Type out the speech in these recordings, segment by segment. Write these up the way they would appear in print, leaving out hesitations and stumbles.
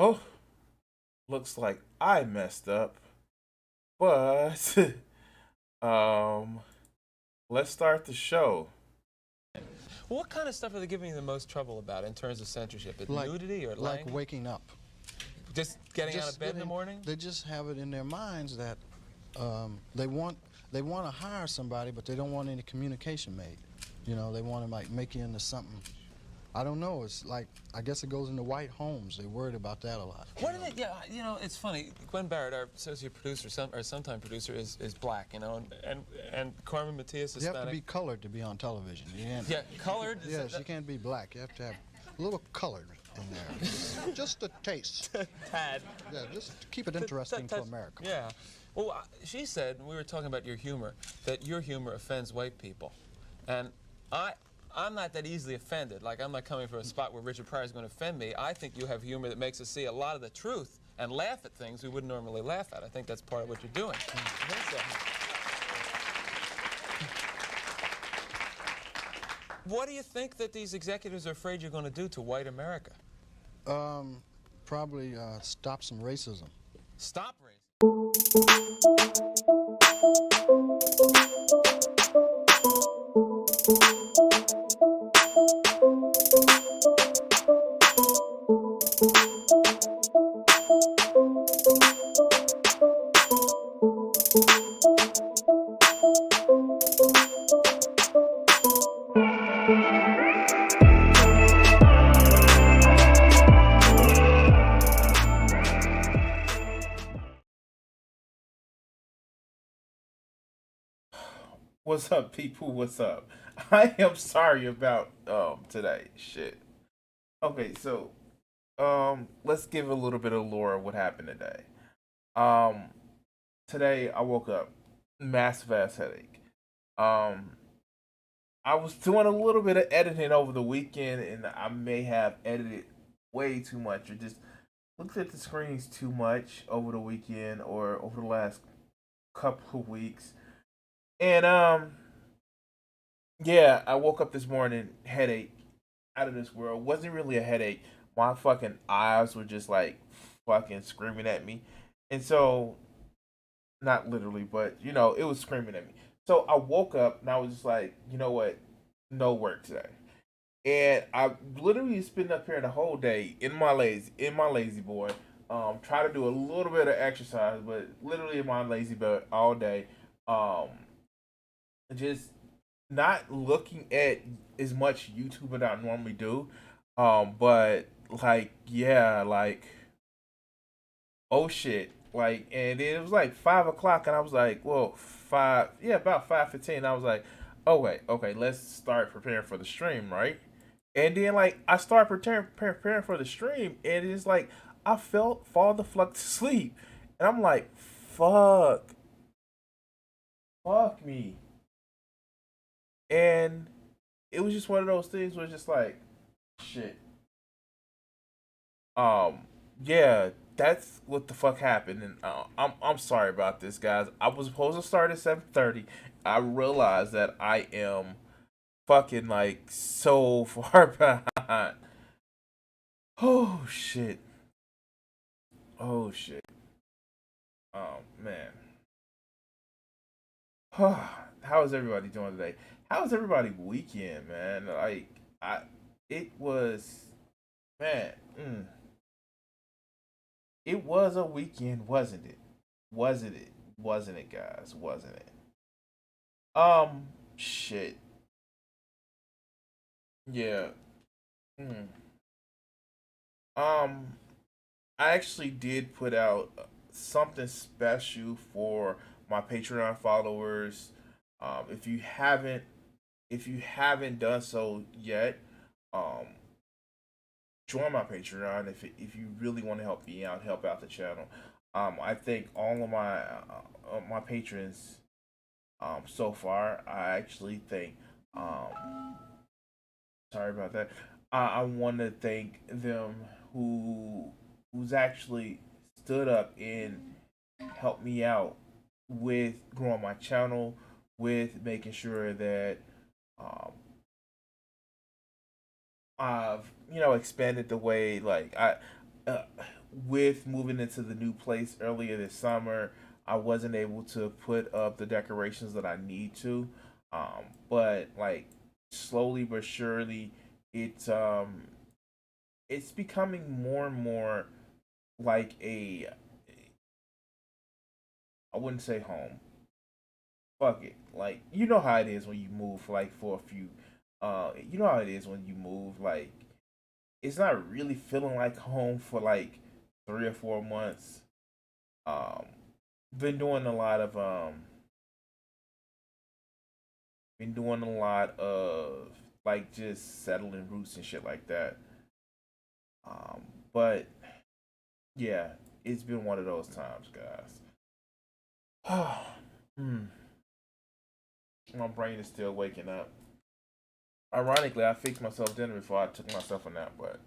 Oh, looks like I messed up. But um let's start the show. What kind of stuff are they giving you the most trouble about in terms of censorship? Is nudity or like language? waking up. Just getting out of bed in the morning? They just have it in their minds that they want to hire somebody, but they don't want any communication made. You know, they want to like make you into something. I don't know. It's like, I guess it goes into white homes. They're worried about that a lot. What do they? Yeah, you know, it's funny. Gwen Barrett, our associate producer, or sometime producer, is black. You know, and Carmen Matias is You Hispanic. have to be colored to be on television. You can't, Yeah, colored. yes, you can't be black. You have to have a little colored in there, just a taste. Tad. Yeah, just to keep it interesting for America. Yeah. Well, she said, we were talking about your humor, that your humor offends white people, and I'm not that easily offended. Like, I'm not coming from a spot where Richard Pryor is going to offend me. I think you have humor that makes us see a lot of the truth and laugh at things we wouldn't normally laugh at. I think that's part of what you're doing. What do you think that these executives are afraid you're going to do to white America? Probably stop some racism. Stop racism. What's up, people? What's up? I am sorry about today. Shit. Okay, so let's give a little bit of lore of what happened today. Um Today I woke up, massive ass headache. Um I was doing a little bit of editing over the weekend and I may have edited way too much or just looked at the screens too much over the weekend or over the last couple of weeks. And yeah, I woke up this morning, headache out of this world. Wasn't really a headache. My fucking eyes were just like fucking screaming at me. And so, not literally, but you know, it was screaming at me. So I woke up and I was just like, you know what? No work today. And I literally spent up here the whole day in my lazy boy. Try to do a little bit of exercise, but literally in my lazy boy all day. Um, just not looking at as much YouTube as I normally do. But like, yeah, like, oh shit, like, and it was like 5 o'clock, and I was like, well, yeah, about 5:15. I was like, oh wait, okay, let's start preparing for the stream, right? And then like I start preparing for the stream, and it's like I felt fall the fuck to sleep, and I'm like, fuck me, and it was just one of those things where it's just like, shit. Um, yeah, that's what the fuck happened, and I'm sorry about this, guys. I was supposed to start at 7:30. I realized that I am fucking like so far behind. Oh shit. Oh shit. Oh man. How is everybody doing today? How was everybody weekend, man? Like I, it was, man. It was a weekend, wasn't it? Wasn't it? Wasn't it, guys? Wasn't it? Shit. Yeah. Hmm. Um, I actually did put out something special for my Patreon followers. If you haven't, done so yet, um, join my Patreon if you really want to help me out, help out the channel. I thank all of my patrons so far. I actually think sorry about that. I want to thank them who's actually stood up and helped me out with growing my channel, with making sure that um, I've expanded the way uh, with moving into the new place earlier this summer. I wasn't able to put up the decorations that I need to, but like slowly but surely, it's it's becoming more and more like a, I wouldn't say home. Fuck it. Like you know how it is when you move like for a few you know how it is when you move like it's not really feeling like home for like 3 or 4 months. Um been doing a lot of like just settling roots and shit like that. Um but yeah, it's been one of those times, guys. Hmm. My brain is still waking up. Ironically, I fixed myself dinner before I took myself a nap, but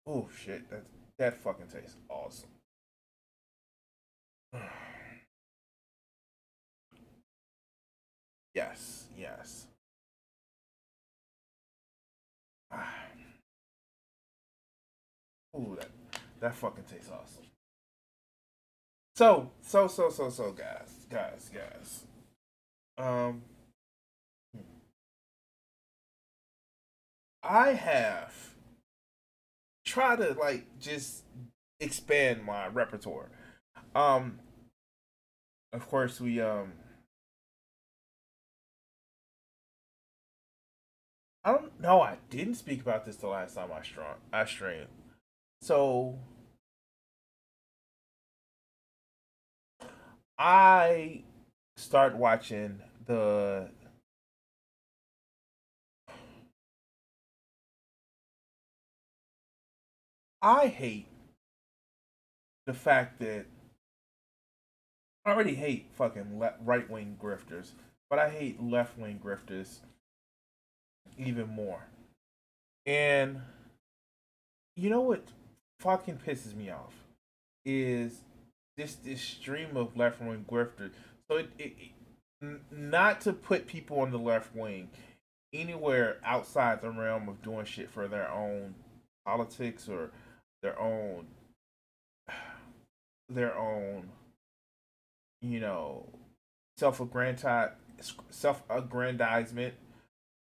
oh shit, that fucking tastes awesome. Yes, yes. Ooh, that fucking tastes awesome. So, guys. Um, I have tried to like just expand my repertoire. Um, of course I don't know. I didn't speak about this the last time I streamed. So I start watching the. I hate the fact that I already hate fucking right wing grifters, but I hate left wing grifters even more. And you know what fucking pisses me off is this stream of left wing grifters. So not to put people on the left wing anywhere outside the realm of doing shit for their own politics or their own their own you know self aggrandizement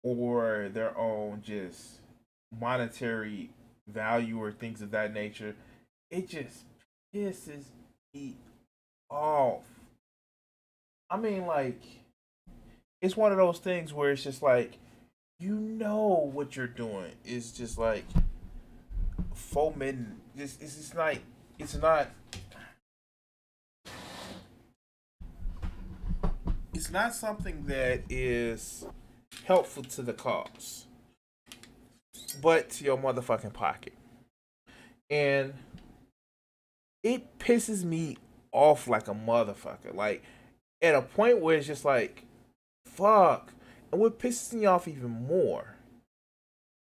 or their own just monetary value or things of that nature. It just pisses me off. I mean, like, it's one of those things where it's just like, you know what you're doing. It's just like fomenting. It's just like, it's not, it's not something that is helpful to the cause, but to your motherfucking pocket. And it pisses me off like a motherfucker. Like at a point where it's just like, fuck. And what pisses me off even more,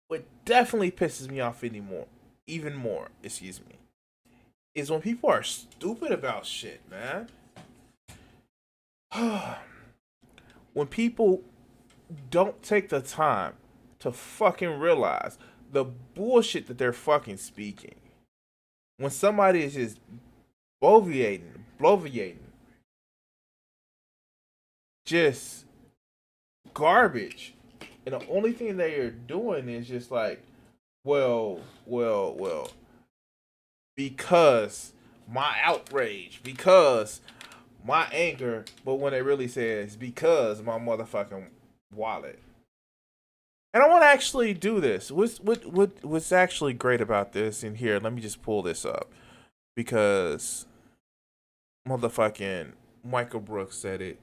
what definitely pisses me off anymore, even more, excuse me, is when people are stupid about shit, man. When people don't take the time to fucking realize the bullshit that they're fucking speaking. When somebody is just bloviating, just garbage And the only thing they are doing is just like, well, because my outrage, because my anger, but when they really say it's because my motherfucking wallet. And I want to actually do this. What's actually great about this in here? Let me just pull this up because motherfucking Michael Brooks said it.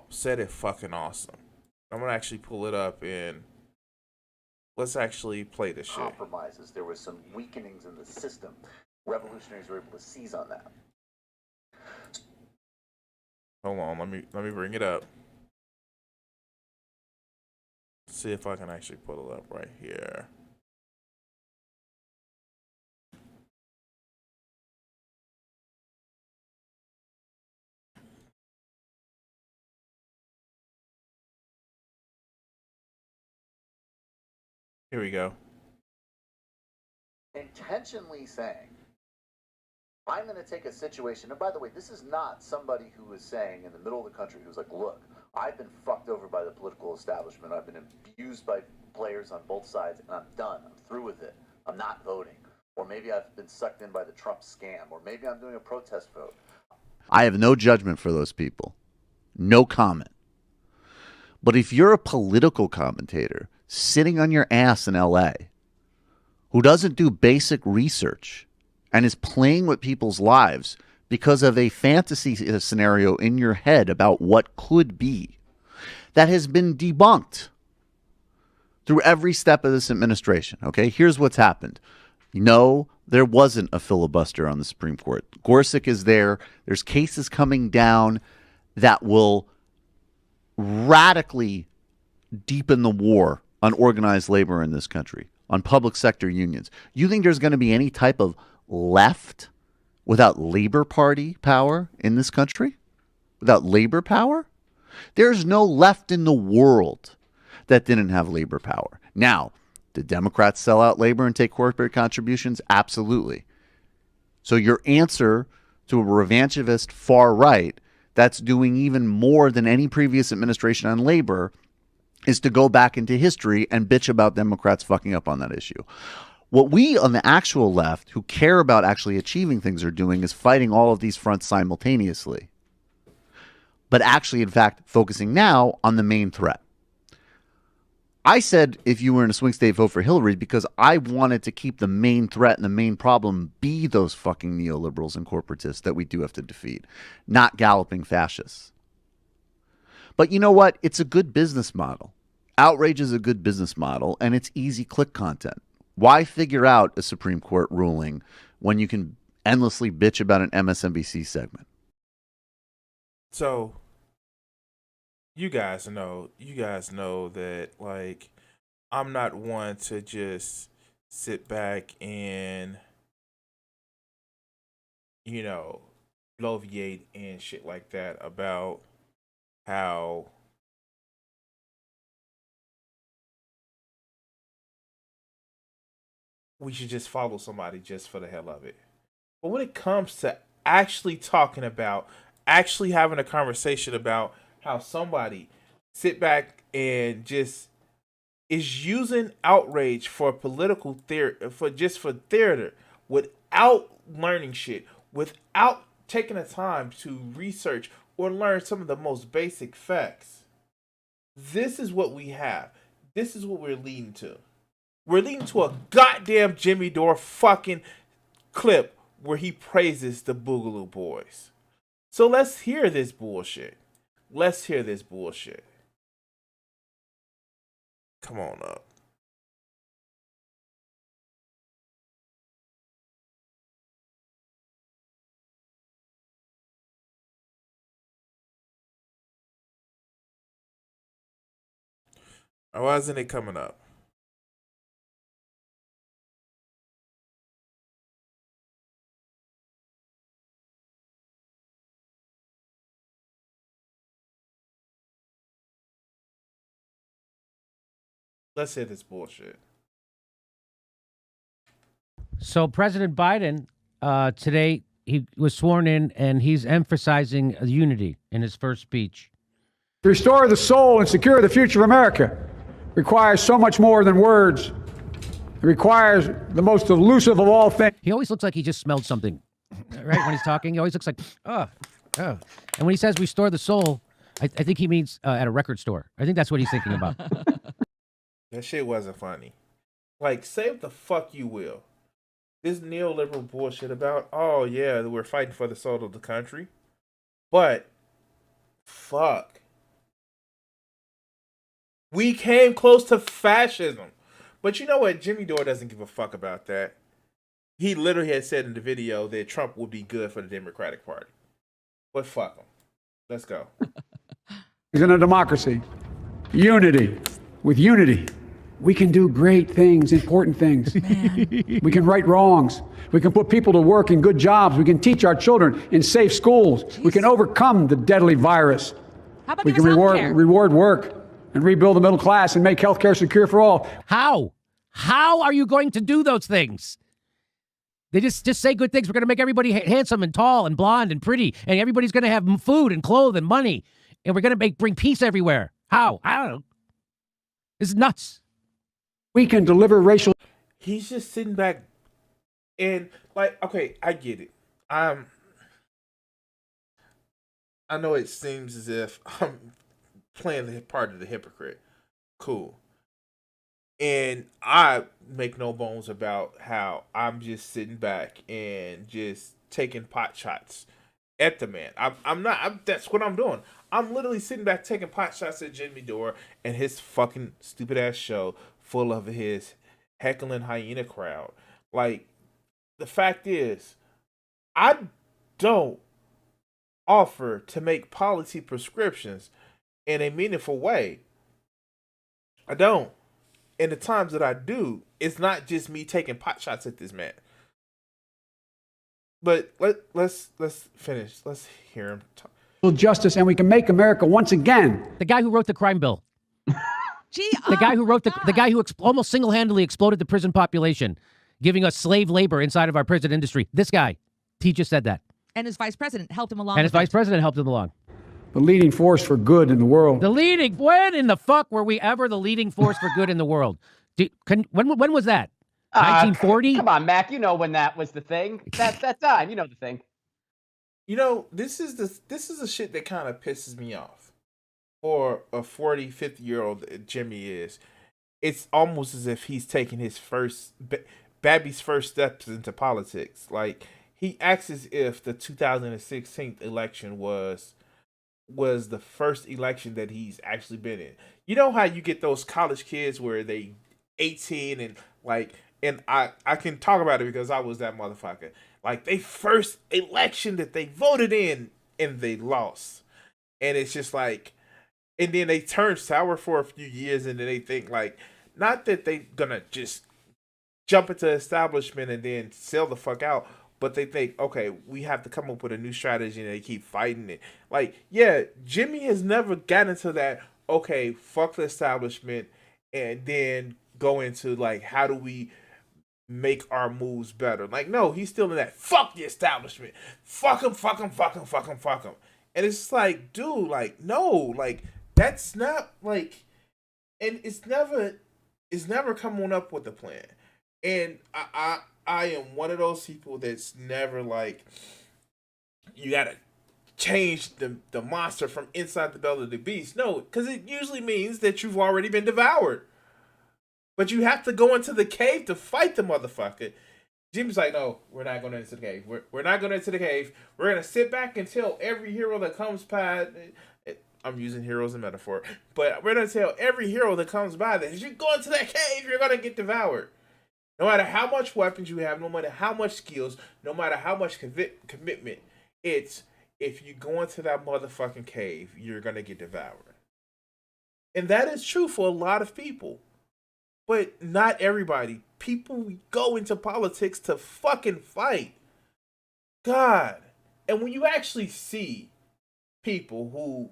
Said it fucking awesome. I'm gonna actually pull it up and let's actually play this shit. Compromises. There was some weakenings in the system. Revolutionaries were able to seize on that. Hold on, let me bring it up. See if I can actually pull it up right here. Here we go. Intentionally saying, I'm going to take a situation, and by the way, this is not somebody who is saying in the middle of the country who's like, look, I've been fucked over by the political establishment, I've been abused by players on both sides, and I'm done, I'm through with it, I'm not voting. Or maybe I've been sucked in by the Trump scam, or maybe I'm doing a protest vote. I have no judgment for those people. No comment. But if you're a political commentator sitting on your ass in LA who doesn't do basic research and is playing with people's lives because of a fantasy scenario in your head about what could be, that has been debunked through every step of this administration. Okay, here's what's happened. No, there wasn't a filibuster on the Supreme Court. Gorsuch is there. There's cases coming down that will radically deepen the war on organized labor in this country, on public sector unions. You think there's going to be any type of left without Labor Party power in this country? Without labor power? There's no left in the world that didn't have labor power. Now, did Democrats sell out labor and take corporate contributions? Absolutely. So your answer to a revanchist far right that's doing even more than any previous administration on labor is to go back into history and bitch about Democrats fucking up on that issue. What we on the actual left who care about actually achieving things are doing is fighting all of these fronts simultaneously. But actually, in fact, focusing now on the main threat. I said if you were in a swing state, vote for Hillary because I wanted to keep the main threat and the main problem be those fucking neoliberals and corporatists that we do have to defeat, not galloping fascists. But you know what? It's a good business model. Outrage is a good business model, and it's easy click content. Why figure out a Supreme Court ruling when you can endlessly bitch about an MSNBC segment? So you guys know that, like, I'm not one to just sit back and, you know, bloviate and shit like that about how we should just follow somebody just for the hell of it. But when it comes to actually talking about, actually having a conversation about how somebody sit back and just is using outrage for political theater, for theater, without learning shit, without taking the time to research or learn some of the most basic facts. This is what we have. This is what we're leading to. We're leading to a goddamn Jimmy Dore fucking clip where he praises the Boogaloo Boys. So let's hear this bullshit. Let's hear this bullshit. Come on up. Why isn't it coming up? Let's hear this bullshit. So President Biden today, he was sworn in, and he's emphasizing unity in his first speech. To restore the soul and secure the future of America, requires so much more than words. It requires the most elusive of all things. He always looks like he just smelled something, right? When he's talking, he always looks like, oh. And when he says restore the soul, I think he means at a record store. I think that's what he's thinking about. That shit wasn't funny. Like, say what the fuck you will. This neoliberal bullshit about, oh yeah, we're fighting for the soul of the country. But, fuck. We came close to fascism. But you know what? Jimmy Dore doesn't give a fuck about that. He literally had said in the video that Trump would be good for the Democratic Party. But fuck him. Let's go. In a democracy, unity. With unity, we can do great things, important things. We can right wrongs. We can put people to work in good jobs. We can teach our children in safe schools. Jeez. We can overcome the deadly virus. How about we can reward work and rebuild the middle class and make health care secure for all. How? How are you going to do those things? They just say good things. We're going to make everybody handsome and tall and blonde and pretty, and everybody's going to have food and clothes and money, and we're going to bring peace everywhere. How? I don't know. This is nuts. We can deliver racial... He's just sitting back and, like, okay, I get it. I know it seems as if I'm playing the part of the hypocrite. Cool. And I make no bones about how I'm just sitting back and just taking pot shots at the man. That's what I'm doing. I'm literally sitting back taking pot shots at Jimmy Dore and his fucking stupid ass show full of his heckling hyena crowd. Like, the fact is, I don't offer to make policy prescriptions in a meaningful way. I don't. And the times that I do, it's not just me taking pot shots at this man. But let's finish. Let's hear him talk. Justice, and we can make America once again. The guy who wrote the crime bill. The guy who wrote the guy who almost single-handedly exploded the prison population, giving us slave labor inside of our prison industry. This guy, he just said that. And his vice president helped him along. And his vice president helped him along. The leading force for good in the world. When in the fuck were we ever the leading force for good in the world? When was that? 1940? Come on, Mac. You know when that was the thing. That time. You know the thing. You know, this is the shit that kind of pisses me off. For a 40, 50-year-old Jimmy is. It's almost as if he's taking his Babby's first steps into politics. Like, he acts as if the 2016 election was the first election that he's actually been in. You know how you get those college kids where they 18 and like, and I can talk about it because I was that motherfucker. Like, they first election that they voted in and they lost. And it's just like, and then they turn sour for a few years and then they think like, not that they gonna just jump into establishment and then sell the fuck out, but they think, okay, we have to come up with a new strategy and they keep fighting it. Like, yeah, Jimmy has never gotten into that, okay, fuck the establishment and then go into like, how do we make our moves better? Like, no, he's still in that, fuck the establishment. Fuck him, fuck him, fuck him, fuck him, fuck him. And it's like, dude, like, no, like, that's not like, and it's never coming up with a plan. And I am one of those people that's never like, you gotta change the monster from inside the belly of the beast. No, because it usually means that you've already been devoured. But you have to go into the cave to fight the motherfucker. Jimmy's like, no, we're not going into the cave. We're not going into the cave. We're going to sit back and tell every hero that comes by. I'm using heroes as a metaphor. But we're going to tell every hero that comes by that if you go into that cave, you're going to get devoured. No matter how much weapons you have, no matter how much skills, no matter how much commitment, it's if you go into that motherfucking cave, you're going to get devoured. And that is true for a lot of people. But not everybody. People go into politics to fucking fight. God. And when you actually see people who,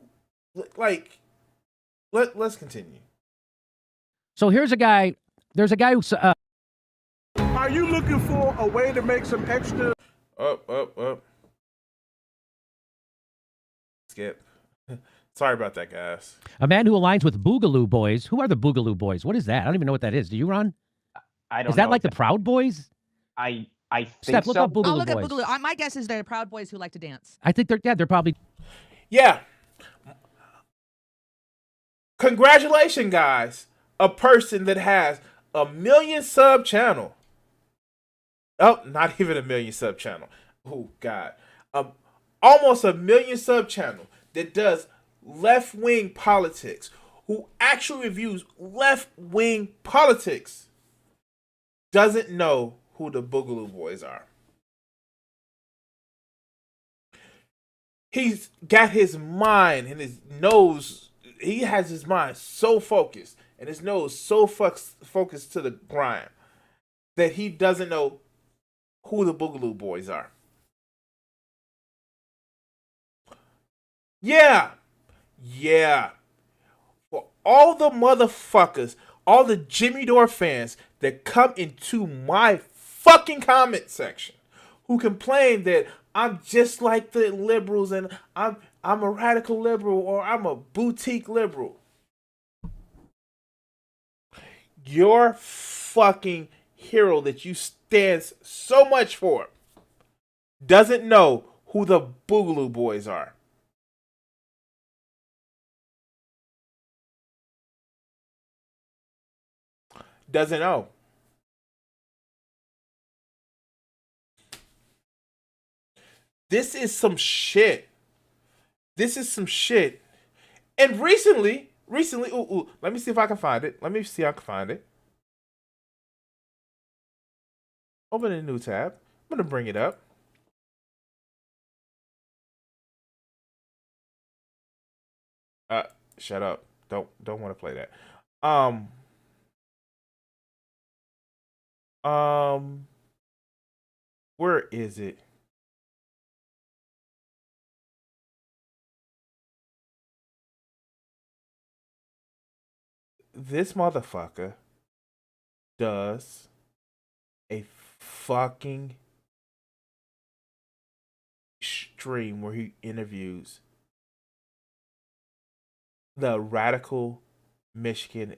like, let's continue. So here's a guy, there's a guy who's... Are you looking for a way to make some extra... Up. Skip. Sorry about that, guys. A man who aligns with Boogaloo Boys. Who are the Boogaloo Boys? What is that? I don't even know what that is. Do you, Ron? I don't Is that know like the exactly. Proud Boys? I think Steph, look so. up Boogaloo I'll look Boys. at Boogaloo. My guess is they're Proud Boys who like to dance. I think they're probably. Yeah. Congratulations, guys. A person that has a 1 million sub channel. Oh, not even a 1 million sub channel. Oh, God. Almost a 1 million sub channel that does left-wing politics, who actually reviews left-wing politics, doesn't know who the Boogaloo Boys are. He's got his mind and his nose. He has his mind so focused and his nose so focused to the grind that he doesn't know who the Boogaloo Boys are. Yeah. For all the motherfuckers, all the Jimmy Dore fans that come into my fucking comment section who complain that I'm just like the liberals and I'm a radical liberal or I'm a boutique liberal. Your fucking hero that you stand so much for doesn't know who the Boogaloo Boys are. Doesn't know. This is some shit. And recently, let me see if I can find it. Open a new tab. I'm gonna bring it up. Shut up. Don't want to play that. Where is it? This motherfucker does a fucking stream where he interviews the radical Michigan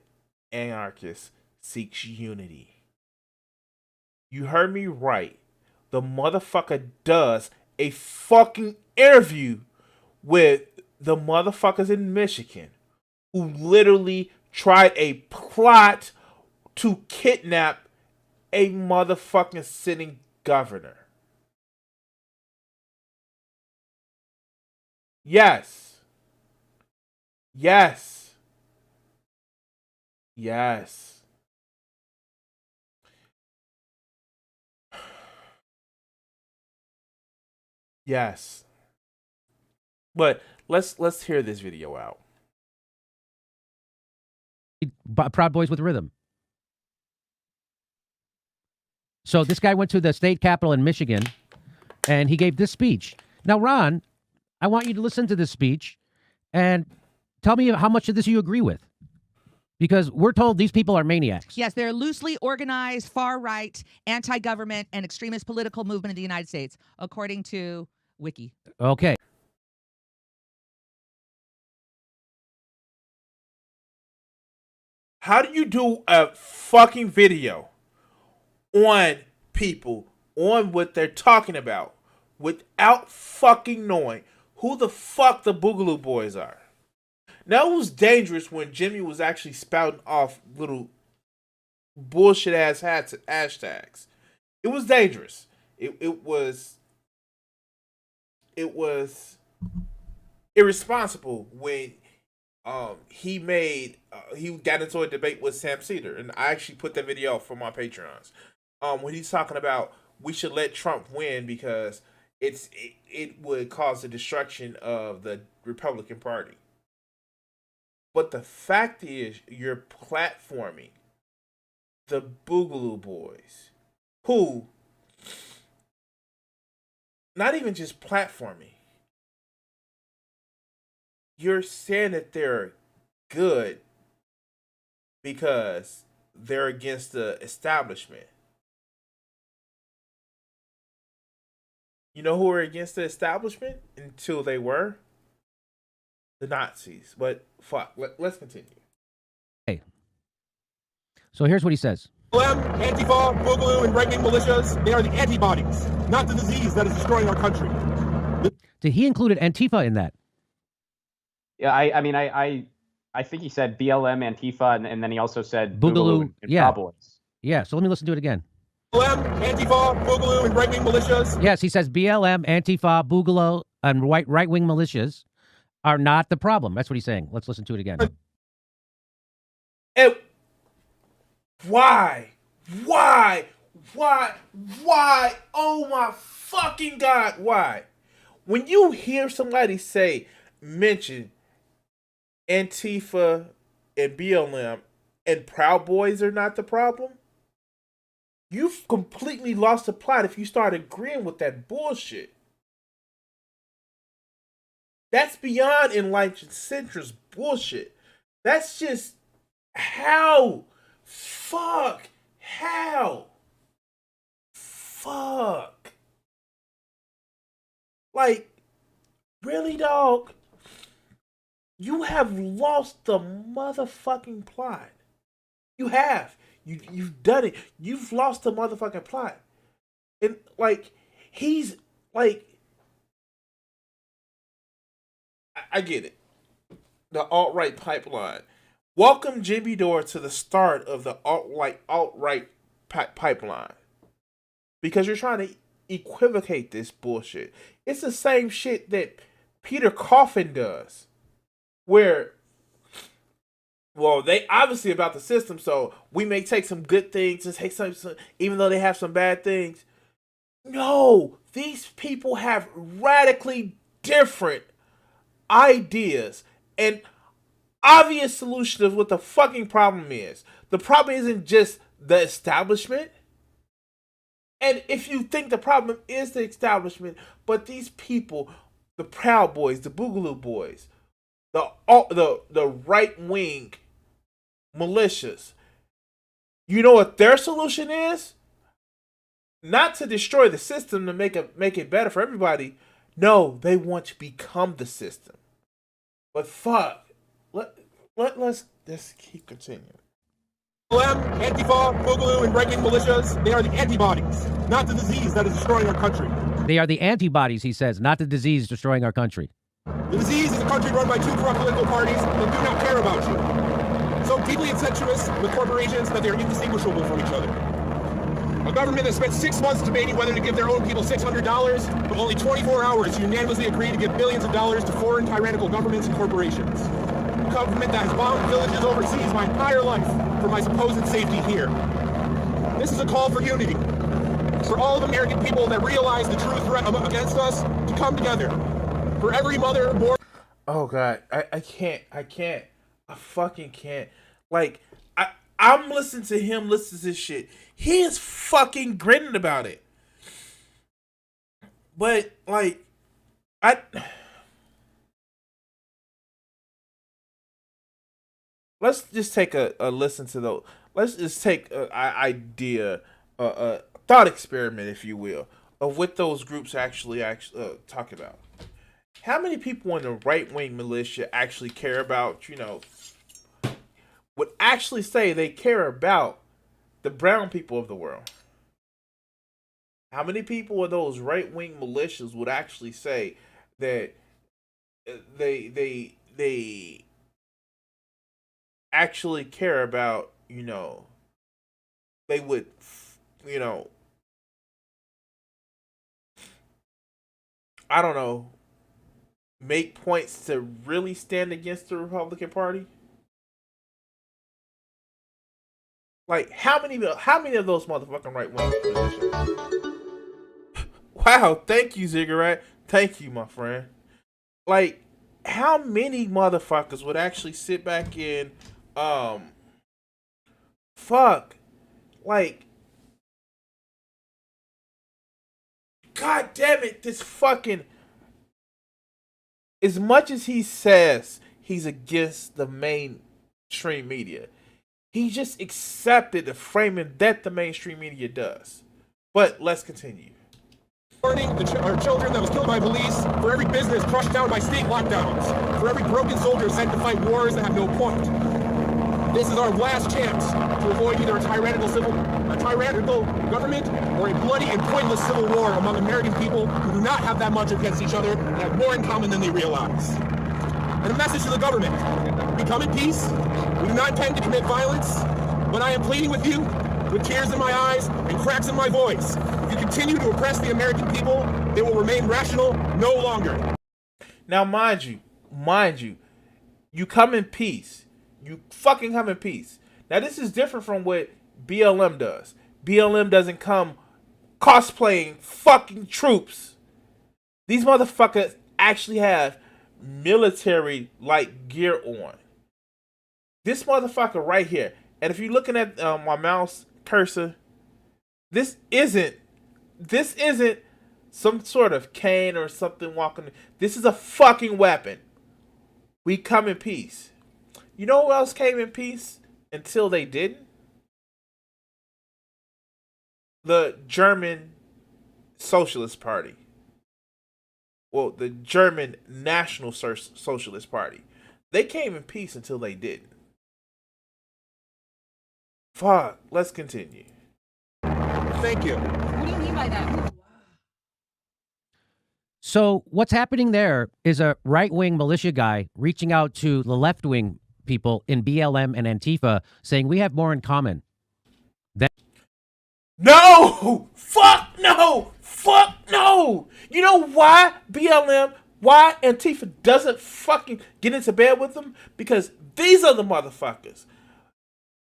anarchist seeks unity. You heard me right. The motherfucker does a fucking interview with the motherfuckers in Michigan who literally tried a plot to kidnap a motherfucking sitting governor. Yes. But let's hear this video out. Proud Boys with rhythm. So this guy went to the state capitol in Michigan, and he gave this speech. Now, Ron, I want you to listen to this speech and tell me how much of this you agree with. Because we're told these people are maniacs. Yes, they're a loosely organized, far-right, anti-government, and extremist political movement in the United States, according to Wiki. Okay. How do you do a fucking video on people, on what they're talking about, without fucking knowing who the fuck the Boogaloo Boys are? Now, it was dangerous when Jimmy was actually spouting off little bullshit ass hashtags. It was dangerous. It was irresponsible when he got into a debate with Sam Cedar, and I actually put that video up for my Patreons. When he's talking about we should let Trump win because it would cause the destruction of the Republican Party. But the fact is, you're platforming the Boogaloo Boys, who, not even just platforming, you're saying that they're good because they're against the establishment. You know who were against the establishment until they were? the Nazis. But fuck, let's continue. Hey. So here's what he says. Antifa, Boogaloo, and right-wing militias, they are the antibodies, not the disease that is destroying our country. Did he included Antifa in that? Yeah, I think he said BLM, Antifa, and then he also said Boogaloo, and yeah. Proud Boys. Yeah, so let me listen to it again. BLM, Antifa, Boogaloo, and right-wing militias. Yes, he says BLM, Antifa, Boogaloo, and right-wing militias are not the problem. That's what he's saying. Let's listen to it again. And why? Oh my fucking God, why? When you hear somebody mention Antifa and BLM and Proud Boys are not the problem, you've completely lost the plot if you start agreeing with that bullshit. That's beyond enlightened centrist bullshit. That's just how. Fuck. Like, really, dog? You have lost the motherfucking plot. You have. You've done it. You've lost the motherfucking plot. And, like, he's, like... I get it. The alt-right pipeline. Welcome Jimmy Dore to the start of the alt-right pipeline. Because you're trying to equivocate this bullshit. It's the same shit that Peter Coffin does. Where, well, they obviously about the system, so we may take some good things and take some even though they have some bad things. No, these people have radically different ideas and obvious solution of what the fucking problem is. The problem isn't just the establishment. And if you think the problem is the establishment, but these people, the Proud Boys, the Boogaloo Boys, the right wing militias, you know what their solution is? Not to destroy the system to make it better for everybody. No, they want to become the system. But fuck. Let's keep continuing. BLM, Antifa, Boogaloo, and right-wing militias, they are the antibodies, not the disease that is destroying our country. They are the antibodies, he says, not the disease destroying our country. The disease is a country run by two corrupt political parties that do not care about you. So deeply incestuous with corporations that they are indistinguishable from each other. A government that spent 6 months debating whether to give their own people $600, but only 24 hours unanimously agreed to give billions of dollars to foreign tyrannical governments and corporations. A government that has bombed villages overseas my entire life for my supposed safety here. This is a call for unity. For all of American people that realize the true threat against us to come together. For every mother born... Oh God, I can't. I fucking can't. Like, I'm listening to him listen to this shit. He is fucking grinning about it. But, like, let's just take a listen to those. Let's just take an idea, a thought experiment, if you will, of what those groups actually talk about. How many people in the right-wing militia actually care about, would actually say they care about the brown people of the world? How many people in those right-wing militias would actually say that they actually care about, they would, I don't know, make points to really stand against the Republican Party? Like, how many of those motherfucking right wing positions? Wow, thank you, Ziggurat. Thank you, my friend. Like, how many motherfuckers would actually sit back in, like, God damn it, this fucking, as much as he says he's against the mainstream media, he just accepted the framing that the mainstream media does. But let's continue. our children that was killed by police, for every business crushed down by state lockdowns, for every broken soldier sent to fight wars that have no point. This is our last chance to avoid either a tyrannical government or a bloody and pointless civil war among American people who do not have that much against each other and have more in common than they realize. And a message to the government: we come in peace. We do not intend to commit violence, but I am pleading with you, with tears in my eyes and cracks in my voice. If you continue to oppress the American people, they will remain rational no longer. Now, mind you, you come in peace. You fucking come in peace. Now, this is different from what BLM does. BLM doesn't come cosplaying fucking troops. These motherfuckers actually have military-like gear on. This motherfucker right here, and if you're looking at my mouse cursor, this isn't some sort of cane or something walking. This is a fucking weapon. We come in peace. You know who else came in peace until they didn't? The German Socialist Party. Well, the German National Socialist Party. They came in peace until they didn't. Fuck, let's continue. Thank you. What do you mean by that? So what's happening there is a right-wing militia guy reaching out to the left-wing people in BLM and Antifa saying we have more in common. No! Fuck no! Fuck no! You know why BLM, why Antifa doesn't fucking get into bed with them? Because these are the motherfuckers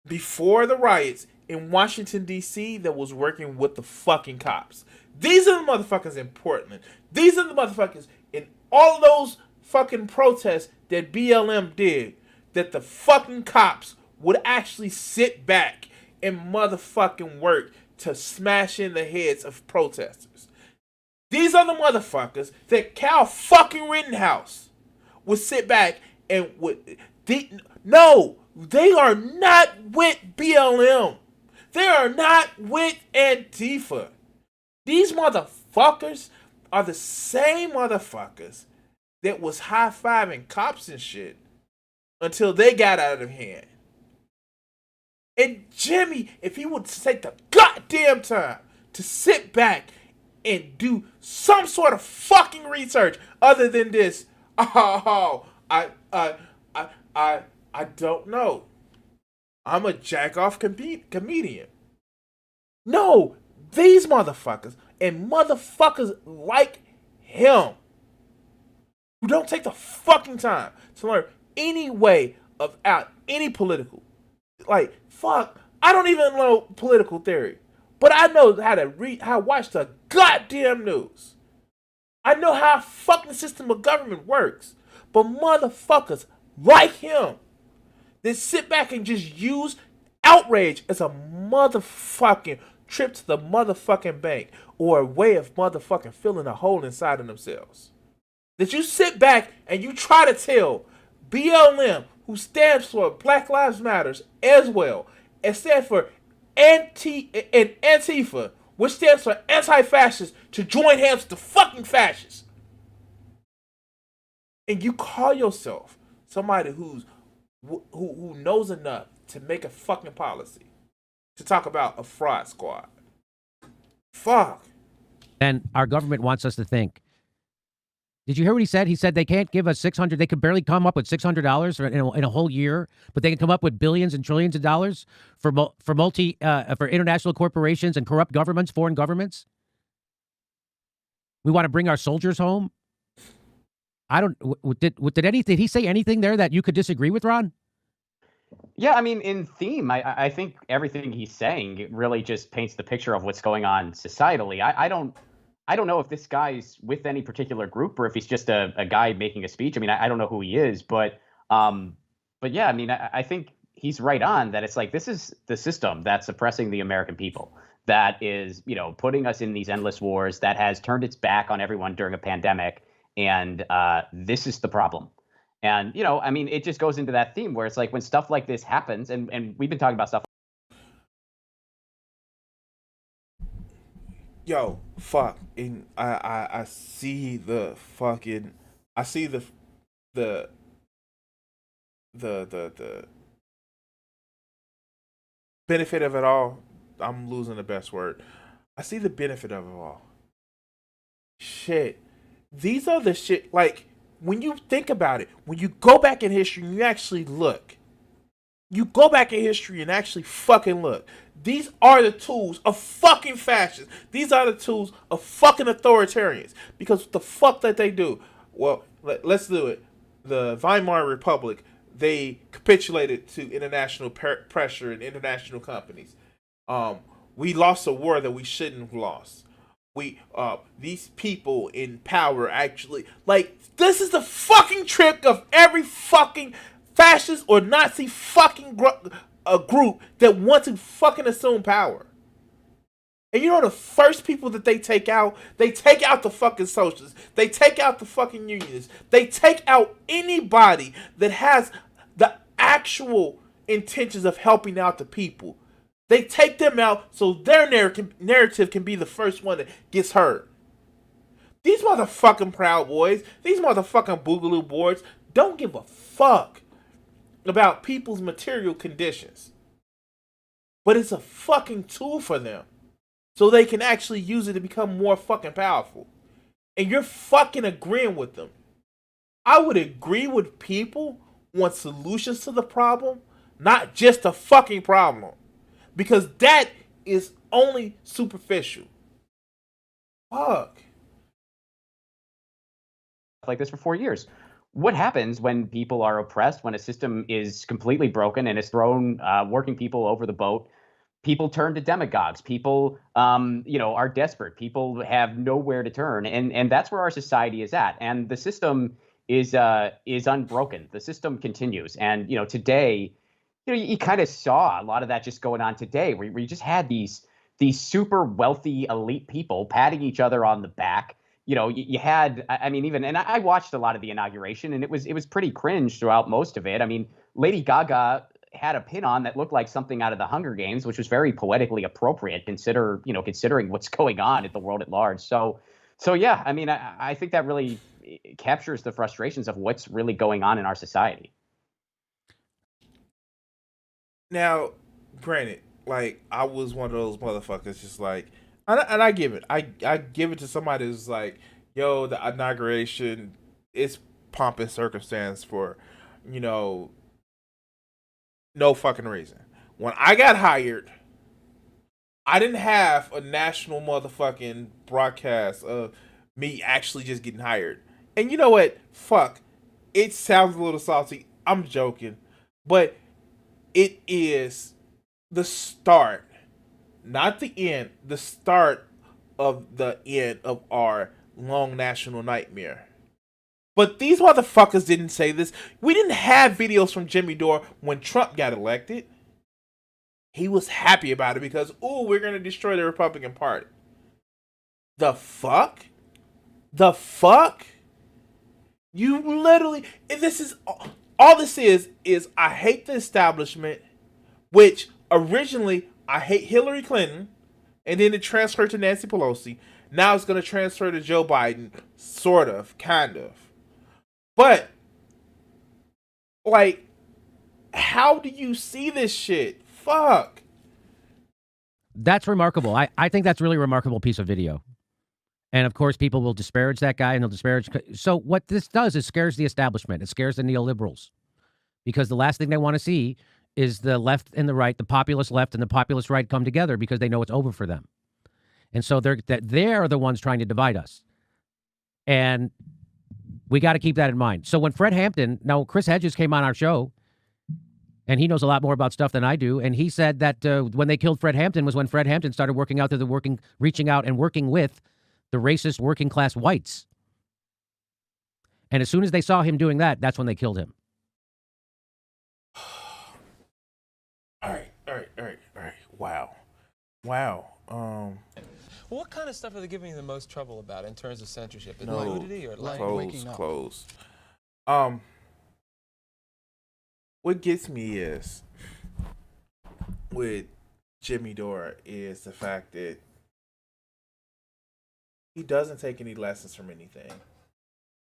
before the riots in Washington, D.C. that was working with the fucking cops. These are the motherfuckers in Portland. These are the motherfuckers in all of those fucking protests that BLM did, that the fucking cops would actually sit back and motherfucking work to smash in the heads of protesters. These are the motherfuckers that Cal fucking Rittenhouse would sit back and would... No, they are not with BLM. They are not with Antifa. These motherfuckers are the same motherfuckers that was high-fiving cops and shit until they got out of hand. And Jimmy, if he would take the goddamn time to sit back and do some sort of fucking research other than this, I don't know. I'm a jack-off comedian. No, these motherfuckers and motherfuckers like him who don't take the fucking time to learn any way of out any political. Like, fuck, I don't even know political theory, but I know how to read, how to watch the goddamn news. I know how a fucking system of government works, but motherfuckers like him that sit back and just use outrage as a motherfucking trip to the motherfucking bank or a way of motherfucking filling a hole inside of themselves. That you sit back and you try to tell BLM, who stands for Black Lives Matters as well, and stands for Antifa, which stands for anti-fascist, to join hands with the fucking fascists. And you call yourself somebody who knows enough to make a fucking policy to talk about a fraud squad. Fuck. And our government wants us to think. Did you hear what he said? He said they can't give us $600. They could barely come up with $600 in a whole year, but they can come up with billions and trillions of dollars for international corporations and corrupt governments, foreign governments. We want to bring our soldiers home. I don't. Did he say anything there that you could disagree with, Ron? Yeah, I mean, in theme, I think everything he's saying really just paints the picture of what's going on societally. I don't know if this guy's with any particular group or if he's just a guy making a speech. I mean, I don't know who he is, but yeah, I mean, I think he's right on that. It's like, this is the system that's oppressing the American people, that is, putting us in these endless wars, that has turned its back on everyone during a pandemic. And this is the problem. And, I mean, it just goes into that theme where it's like when stuff like this happens, and we've been talking about stuff. Yo, fuck. And I see the fucking I see the the benefit of it all. I'm losing the best word. I see the benefit of it all. Shit. These are the shit like when you think about it, when you go back in history and you actually look. You go back in history and actually fucking look. These are the tools of fucking fascists. These are the tools of fucking authoritarians. Because what the fuck that they do? Well, let's do it. The Weimar Republic, they capitulated to international pressure and international companies. We lost a war that we shouldn't have lost. These people in power actually, like, this is the fucking trick of every fucking fascist or Nazi fucking a group that wants to fucking assume power. And you know the first people that they take out the fucking socialists. They take out the fucking unionists. They take out anybody that has the actual intentions of helping out the people. They take them out so their narrative can be the first one that gets heard. These motherfucking Proud Boys, these motherfucking Boogaloo Boards don't give a fuck about people's material conditions. But it's a fucking tool for them. So they can actually use it to become more fucking powerful. And you're fucking agreeing with them. I would agree with people want solutions to the problem, not just a fucking problem. Because that is only superficial. Fuck. Like this for 4 years. What happens when people are oppressed, when a system is completely broken and has thrown working people over the boat? People turn to demagogues. People, are desperate. People have nowhere to turn, and that's where our society is at. And the system is unbroken. The system continues. And today, you kind of saw a lot of that just going on today, where you just had these super wealthy elite people patting each other on the back. You had, and I watched a lot of the inauguration, and it was pretty cringe throughout most of it. I mean, Lady Gaga had a pin on that looked like something out of the Hunger Games, which was very poetically appropriate, considering what's going on at the world at large. So yeah, I think that really captures the frustrations of what's really going on in our society. Now, granted, like, I was one of those motherfuckers just like, and I give it. I give it to somebody who's like, yo, the inauguration is pomp and circumstance for, no fucking reason. When I got hired, I didn't have a national motherfucking broadcast of me actually just getting hired. And you know what? Fuck. It sounds a little salty. I'm joking. But it is the start, not the end, the start of the end of our long national nightmare. But these motherfuckers didn't say this. We didn't have videos from Jimmy Dore when Trump got elected. He was happy about it because, we're going to destroy the Republican Party. The fuck? The fuck? You literally, and this is, all this is I hate the establishment, which originally I hate Hillary Clinton, and then it transferred to Nancy Pelosi. Now it's going to transfer to Joe Biden, sort of, kind of. But, like, how do you see this shit? Fuck. That's remarkable. I think that's a really remarkable piece of video. And of course, people will disparage that guy and they'll disparage. So what this does is scares the establishment. It scares the neoliberals because the last thing they want to see is the left and the right, the populist left and the populist right come together because they know it's over for them. And so they're the ones trying to divide us. And we got to keep that in mind. So when Fred Hampton, now Chris Hedges came on our show, and he knows a lot more about stuff than I do. And he said that when they killed Fred Hampton was when Fred Hampton started reaching out and working with the racist working class whites. And as soon as they saw him doing that, that's when they killed him. All right. Wow. What kind of stuff are they giving you the most trouble about in terms of censorship? Is it nudity or Close. What gets me is with Jimmy Dore is the fact that he doesn't take any lessons from anything.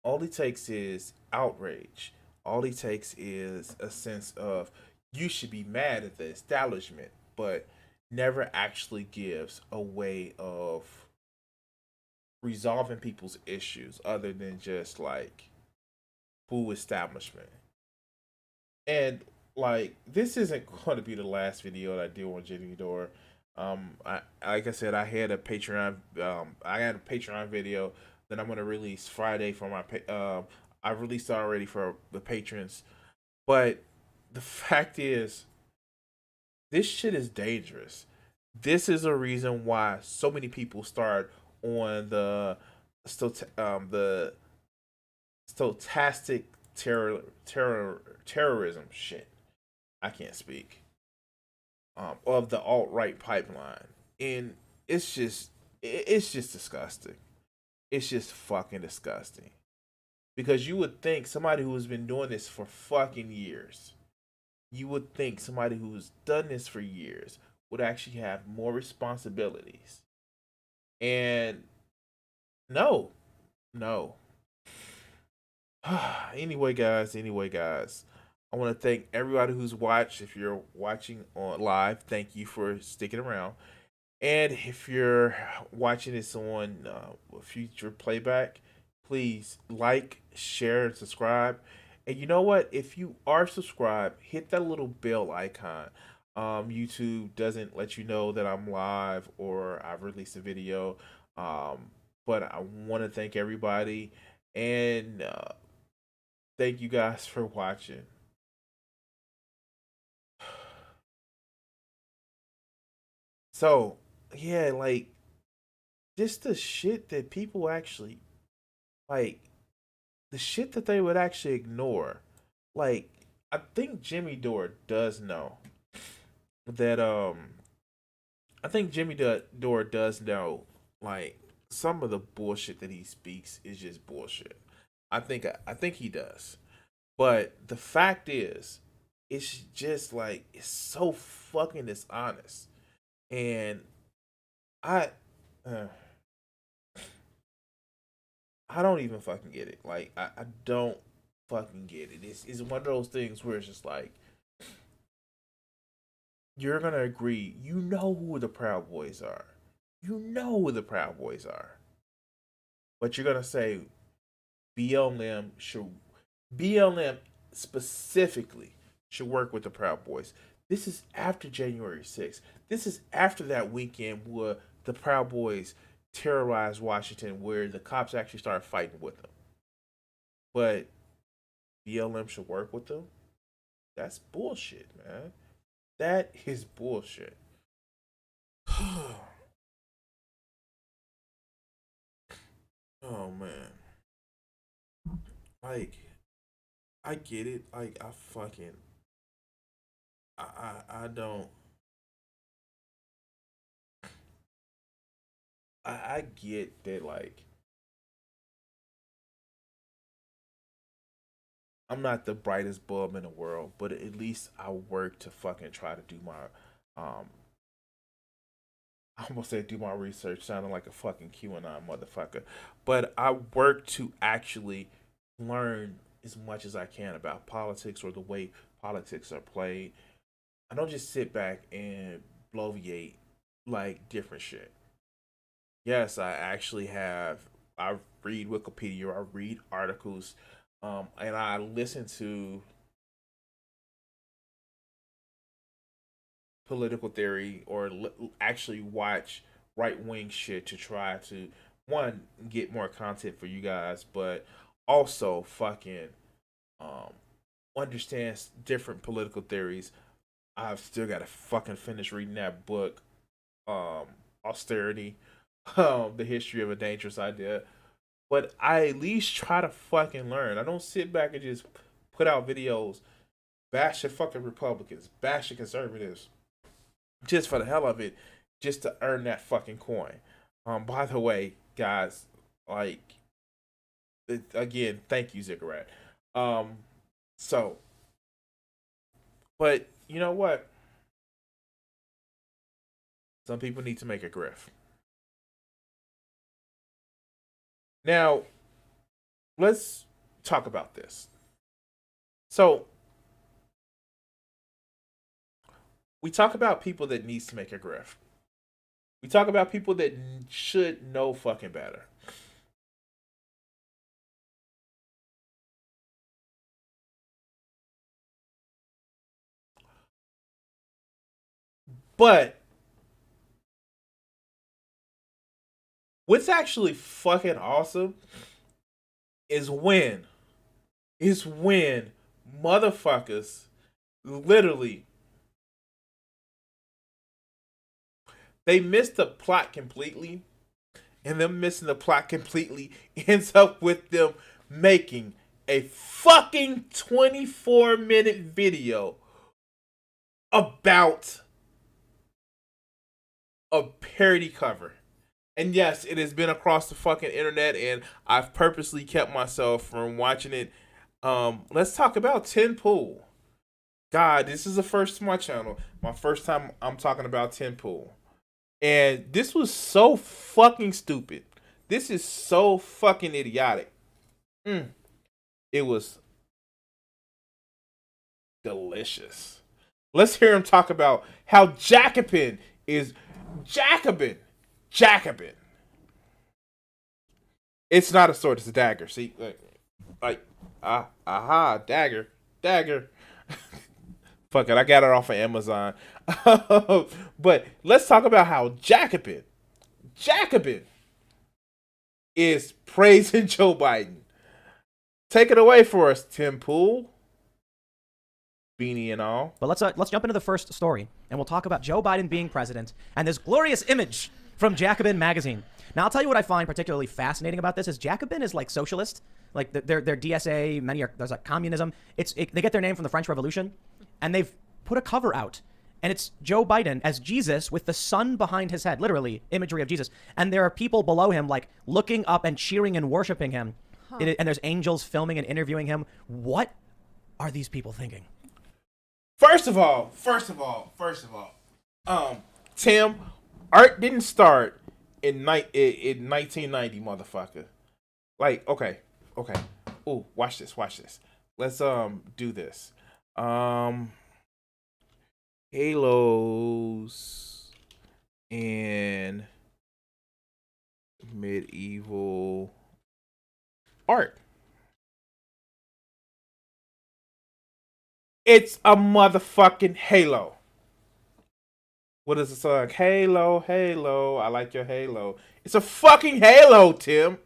All he takes is outrage. All he takes is a sense of you should be mad at the establishment, but never actually gives a way of resolving people's issues other than just like boo establishment. And like this isn't going to be the last video that I do on Jimmy Dore. I like I said, I had a Patreon. I had a Patreon video that I'm gonna release Friday for my. I released already for the patrons, but the fact is, this shit is dangerous. This is a reason why so many people start on the the stochastic terrorism shit. I can't speak. Of the alt right pipeline, and it's just disgusting. It's just fucking disgusting. Because you would think somebody who has been doing this for fucking years, you would think somebody who's done this for years would actually have more responsibilities. And no, no. Anyway, guys, I want to thank everybody who's watched. If you're watching on live, thank you for sticking around. And if you're watching this on future playback, please like, share, and subscribe. And you know what? If you are subscribed, hit that little bell icon. YouTube doesn't let you know that I'm live or I've released a video. But I want to thank everybody and thank you guys for watching. So, yeah, like, just the shit that people actually, like, the shit that they would actually ignore. Like, I think Jimmy Dore does know that, I think Dore does know, like, some of the bullshit that he speaks is just bullshit. I think he does. But the fact is, it's just, like, it's so fucking dishonest. And I don't even fucking get it. Like I don't fucking get it. It's one of those things where it's just like you're gonna agree. You know who the Proud Boys are. You know who the Proud Boys are. But you're gonna say BLM specifically should work with the Proud Boys. This is after January 6th. This is after that weekend where the Proud Boys terrorized Washington, where the cops actually started fighting with them. But BLM should work with them? That's bullshit, man. That is bullshit. Oh, man. Like, I get it. Like, I don't. I get that, like, I'm not the brightest bulb in the world, but at least I work to fucking try to do my, I almost said do my research, sounding like a fucking QAnon motherfucker. But I work to actually learn as much as I can about politics or the way politics are played. I don't just sit back and bloviate like different shit. Yes, I read Wikipedia, I read articles, and I listen to political theory or actually watch right wing shit to try to, one, get more content for you guys, but also fucking um, understand different political theories. I've still got to fucking finish reading that book, Austerity, the history of a dangerous idea. But I at least try to fucking learn. I don't sit back and just put out videos, bash the fucking Republicans, bash the conservatives, just for the hell of it, just to earn that fucking coin. By the way, guys, like, again, thank you, Ziggurat. So, but you know what? Some people need to make a grift. Now, let's talk about this. So, we talk about people that needs to make a grift. We talk about people that should know fucking better. But what's actually fucking awesome is when motherfuckers literally they miss the plot completely, and them missing the plot completely ends up with them making a fucking 24-minute video about a parody cover. And yes, it has been across the fucking internet, and I've purposely kept myself from watching it. Let's talk about Tin Pool. God, this is the first to my channel. My first time I'm talking about Tin Pool. And this was so fucking stupid. This is so fucking idiotic. It was delicious. Let's hear him talk about how Jacobin is Jacobin. It's not a sword, it's a dagger. See, dagger. Fuck it, I got it off of Amazon. But let's talk about how Jacobin is praising Joe Biden. Take it away for us, Tim Pool. Beanie and all. But let's jump into the first story, and we'll talk about Joe Biden being president and this glorious image from Jacobin magazine. Now, I'll tell you what I find particularly fascinating about this is Jacobin is like socialist, like they're DSA. There's like communism. They get their name from the French Revolution, and they've put a cover out, and it's Joe Biden as Jesus with the sun behind his head, literally imagery of Jesus, and there are people below him like looking up and cheering and worshiping him, and there's angels filming and interviewing him. What are these people thinking? First of all, Tim, art didn't start in 1990, motherfucker. Like, okay. Ooh, watch this. Let's do this. Halos and medieval art. It's a motherfucking halo. What is the song? Halo, I like your halo. It's a fucking halo, Tim.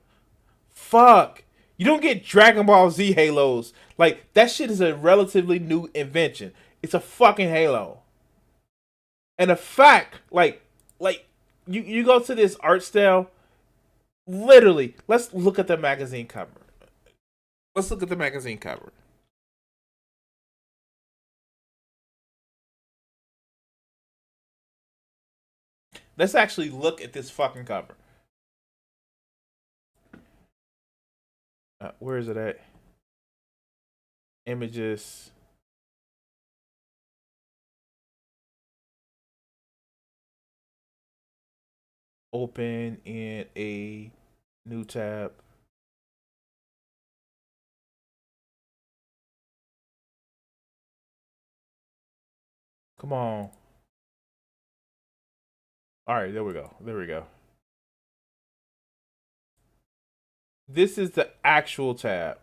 Fuck. You don't get Dragon Ball Z halos. Like, that shit is a relatively new invention. It's a fucking halo. And the fact, like you go to this art style, literally, let's look at the magazine cover. Let's actually look at this fucking cover. Where is it at? Images. Open in a new tab. Come on. All right, there we go. This is the actual tab.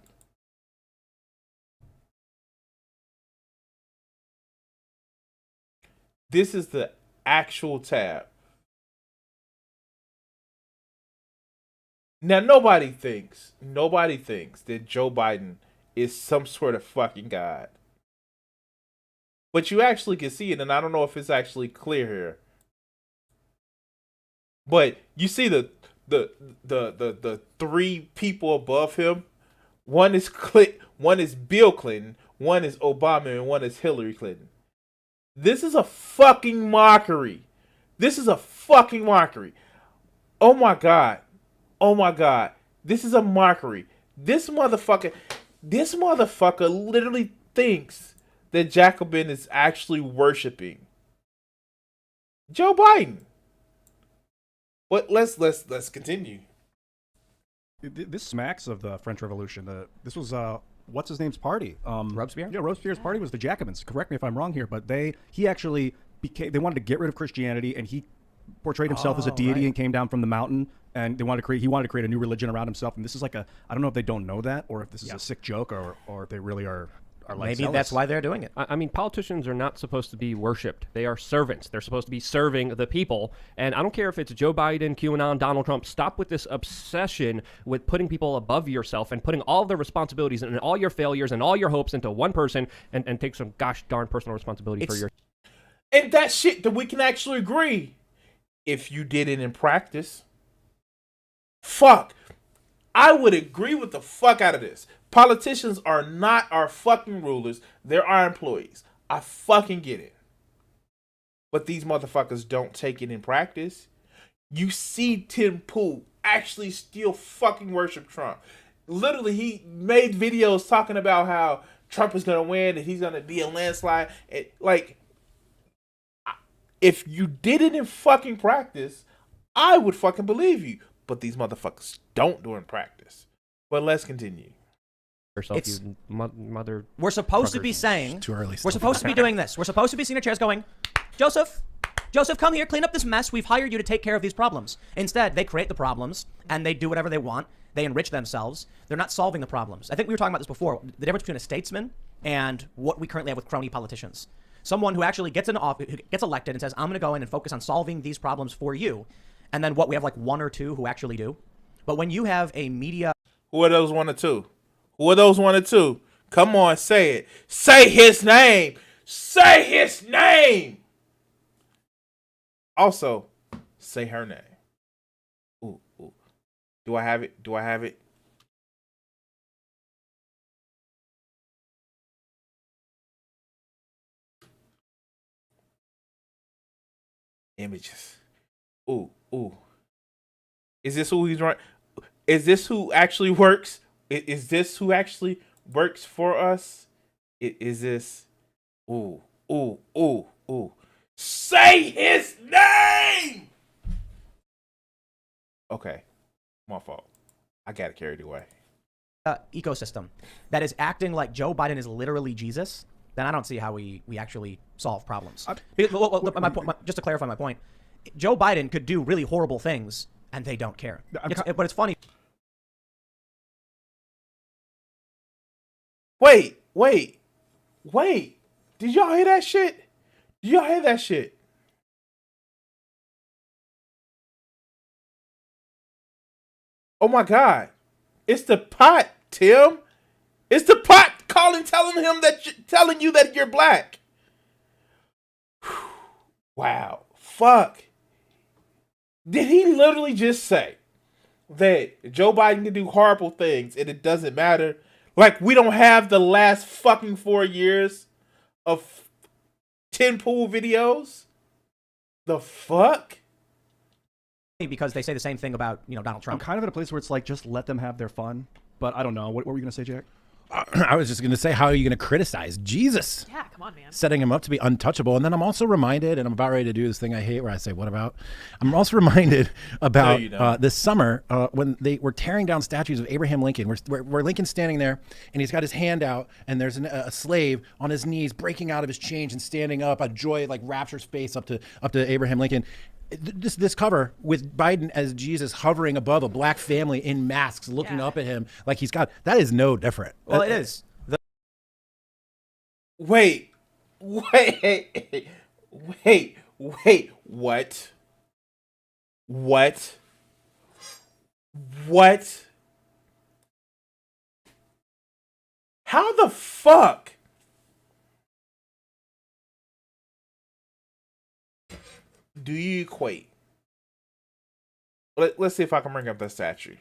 Now, nobody thinks that Joe Biden is some sort of fucking god. But you actually can see it, and I don't know if it's actually clear here. But you see the three people above him. One is Bill Clinton, one is Obama, and one is Hillary Clinton. This is a fucking mockery. Oh my god. This is a mockery. This motherfucker literally thinks that Jacobin is actually worshiping Joe Biden. But let's continue. This smacks of the French Revolution. This was what's his name's party? Robespierre. Yeah, Robespierre's party was the Jacobins. Correct me if I'm wrong here, but he actually became. They wanted to get rid of Christianity, and he portrayed himself as a deity and came down from the mountain. And he wanted to create a new religion around himself. And this is like I don't know if they don't know that, or if this is a sick joke, or if they really are like Maybe zealous. that's why they're doing it. I mean, politicians are not supposed to be worshipped. They are servants. They're supposed to be serving the people. And I don't care if it's Joe Biden, QAnon, Donald Trump. Stop with this obsession with putting people above yourself and putting all the responsibilities and all your failures and all your hopes into one person and take some gosh darn personal responsibility for your... And that shit that we can actually agree. If you did it in practice, fuck, I would agree with the fuck out of this. Politicians are not our fucking rulers. They're our employees. I fucking get it. But these motherfuckers don't take it in practice. You see Tim Pool actually still fucking worship Trump. Literally, he made videos talking about how Trump is going to win and he's going to be a landslide. And, like, if you did it in fucking practice, I would fucking believe you. But these motherfuckers don't do it in practice. But let's continue. It's, mother. We're supposed to be saying. Too early. We're supposed to be doing this. We're supposed to be sitting in chairs going, Joseph, come here, clean up this mess. We've hired you to take care of these problems. Instead, they create the problems and they do whatever they want. They enrich themselves. They're not solving the problems. I think we were talking about this before. The difference between a statesman and what we currently have with crony politicians. Someone who actually gets in office, who gets elected and says, I'm going to go in and focus on solving these problems for you. And then what, we have like one or two who actually do. But when you have a media... Who are those one or two? Who are those one or two? Come on, say it. Say his name. Say his name. Also, say her name. Ooh. Do I have it? Images. Ooh. Is this who he's right? Is this who actually works? Is this who actually works for us? Is this? Ooh. Say his name! Okay. My fault. I got it carried away. Ecosystem that is acting like Joe Biden is literally Jesus, then I don't see how we actually solve problems. Just to clarify my point, Joe Biden could do really horrible things and they don't care. But it's funny. Wait. Did y'all hear that shit? Oh my God. It's the pot, Tim. It's the pot telling you that you're black. Wow. Fuck. Did he literally just say that Joe Biden can do horrible things and it doesn't matter? Like, we don't have the last fucking 4 years of 10 pool videos? The fuck? Because they say the same thing about, Donald Trump. I'm kind of at a place where it's like, just let them have their fun. But I don't know. What were you going to say, Jack? I was just going to say, how are you going to criticize Jesus? Yeah, come on, man. Setting him up to be untouchable. And then I'm also reminded, and I'm about ready to do this thing I hate where I say, what about? I'm also reminded about this summer when they were tearing down statues of Abraham Lincoln, where Lincoln's standing there and he's got his hand out and there's a slave on his knees breaking out of his chains and standing up. A joy like raptures face up to Abraham Lincoln. This cover with Biden as Jesus hovering above a black family in masks, looking up at him like he's got, that is no different. Well, it is. Wait, what? How the fuck? Do you equate? Let's see if I can bring up the statue.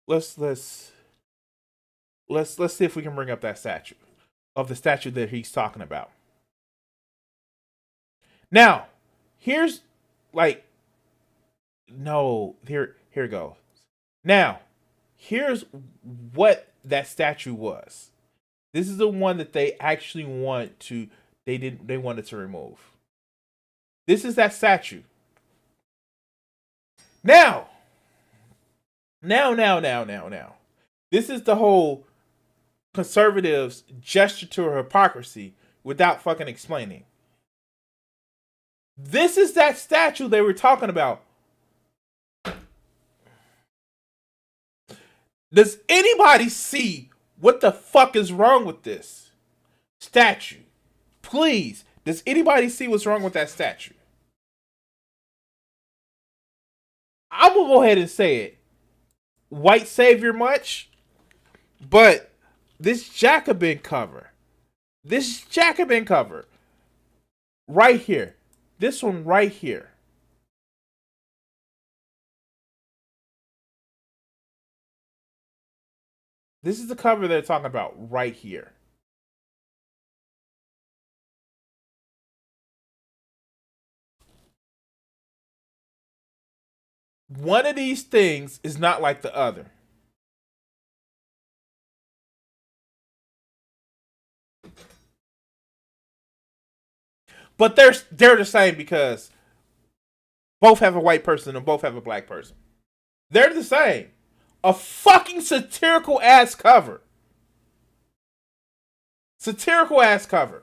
Let's see if we can bring up that statue of the statue that he's talking about. Now, here's here it goes. Now, Here's what that statue was. This is the one that they actually they wanted to remove. This is that statue. Now. This is the whole conservatives' gesture to hypocrisy without fucking explaining. This is that statue they were talking about. Does anybody see what the fuck is wrong with this statue? Please, does anybody see what's wrong with that statue? I'm gonna go ahead and say it. White savior much, but this Jacobin cover right here, this one right here, this is the cover they're talking about right here. One of these things is not like the other. But they're the same because both have a white person and both have a black person. They're the same. A fucking satirical ass cover. Satirical ass cover.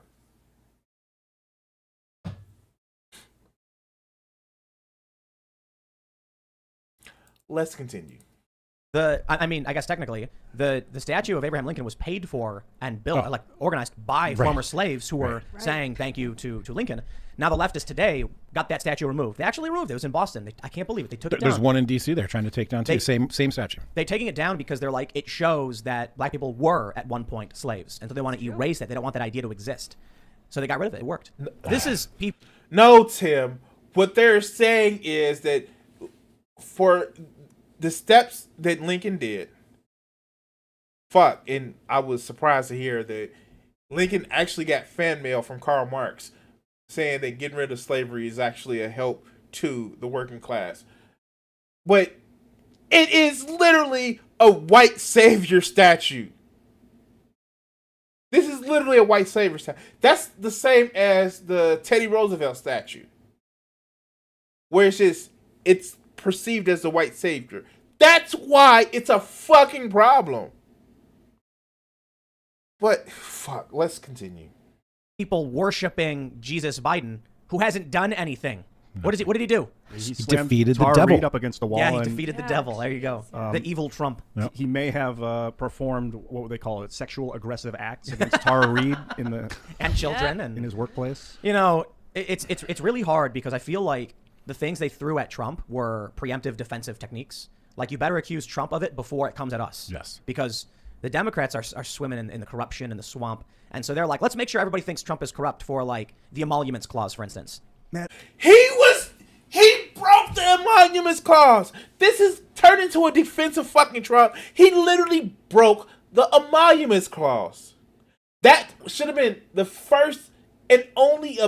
Let's continue. I guess technically, the statue of Abraham Lincoln was paid for and built, organized by former slaves who were saying thank you to Lincoln. Now the leftists today got that statue removed. They actually removed it. It was in Boston. I can't believe it. They took it down. There's one in D.C. they're trying to take down too. Same statue. They're taking it down because they're like, it shows that black people were at one point slaves, and so they want to erase it. They don't want that idea to exist. So they got rid of it. It worked. This is people. No, Tim. What they're saying is that for the steps that Lincoln did, and I was surprised to hear that Lincoln actually got fan mail from Karl Marx saying that getting rid of slavery is actually a help to the working class. But it is literally a white savior statue. This is literally a white savior statue. That's the same as the Teddy Roosevelt statue, where it's perceived as the white savior. That's why it's a fucking problem. But fuck, let's continue. People worshiping Jesus Biden, who hasn't done anything. What did he do? He defeated the devil. Reid up against the wall. Yeah, he defeated the devil. There you go. The evil Trump. He may have performed what would they call it, sexual aggressive acts against Tara Reid and children and in his workplace. You know, it's really hard because I feel like the things they threw at Trump were preemptive defensive techniques. Like, you better accuse Trump of it before it comes at us. Yes. Because the Democrats are swimming in the corruption and the swamp. And so they're like, let's make sure everybody thinks Trump is corrupt for, like, the emoluments clause, for instance. He broke the emoluments clause. This is turned into a defense of fucking Trump. He literally broke the emoluments clause. That should have been the first and only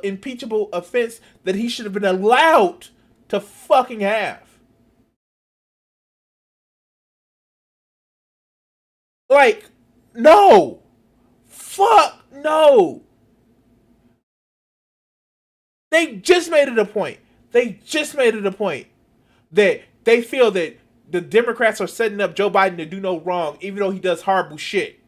impeachable offense that he should have been allowed to fucking have. Like, no. Fuck no. They just made it a point. That they feel that the Democrats are setting up Joe Biden to do no wrong, even though he does horrible shit.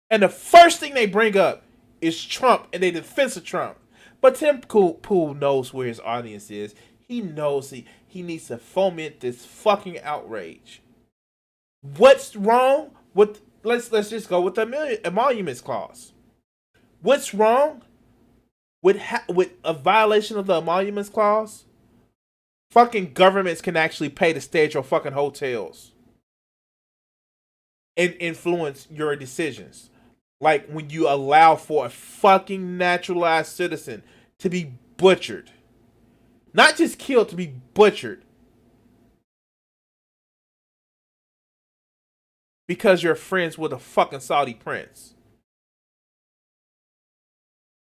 And the first thing they bring up is Trump and their defense of Trump. But Tim Pool knows where his audience is. He knows he needs to foment this fucking outrage. What's wrong with, let's just go with the emoluments clause. What's wrong with a violation of the emoluments clause? Fucking governments can actually pay to stay at your fucking hotels and influence your decisions. Like when you allow for a fucking naturalized citizen to be butchered. Not just killed, to be butchered. Because you're friends with a fucking Saudi prince.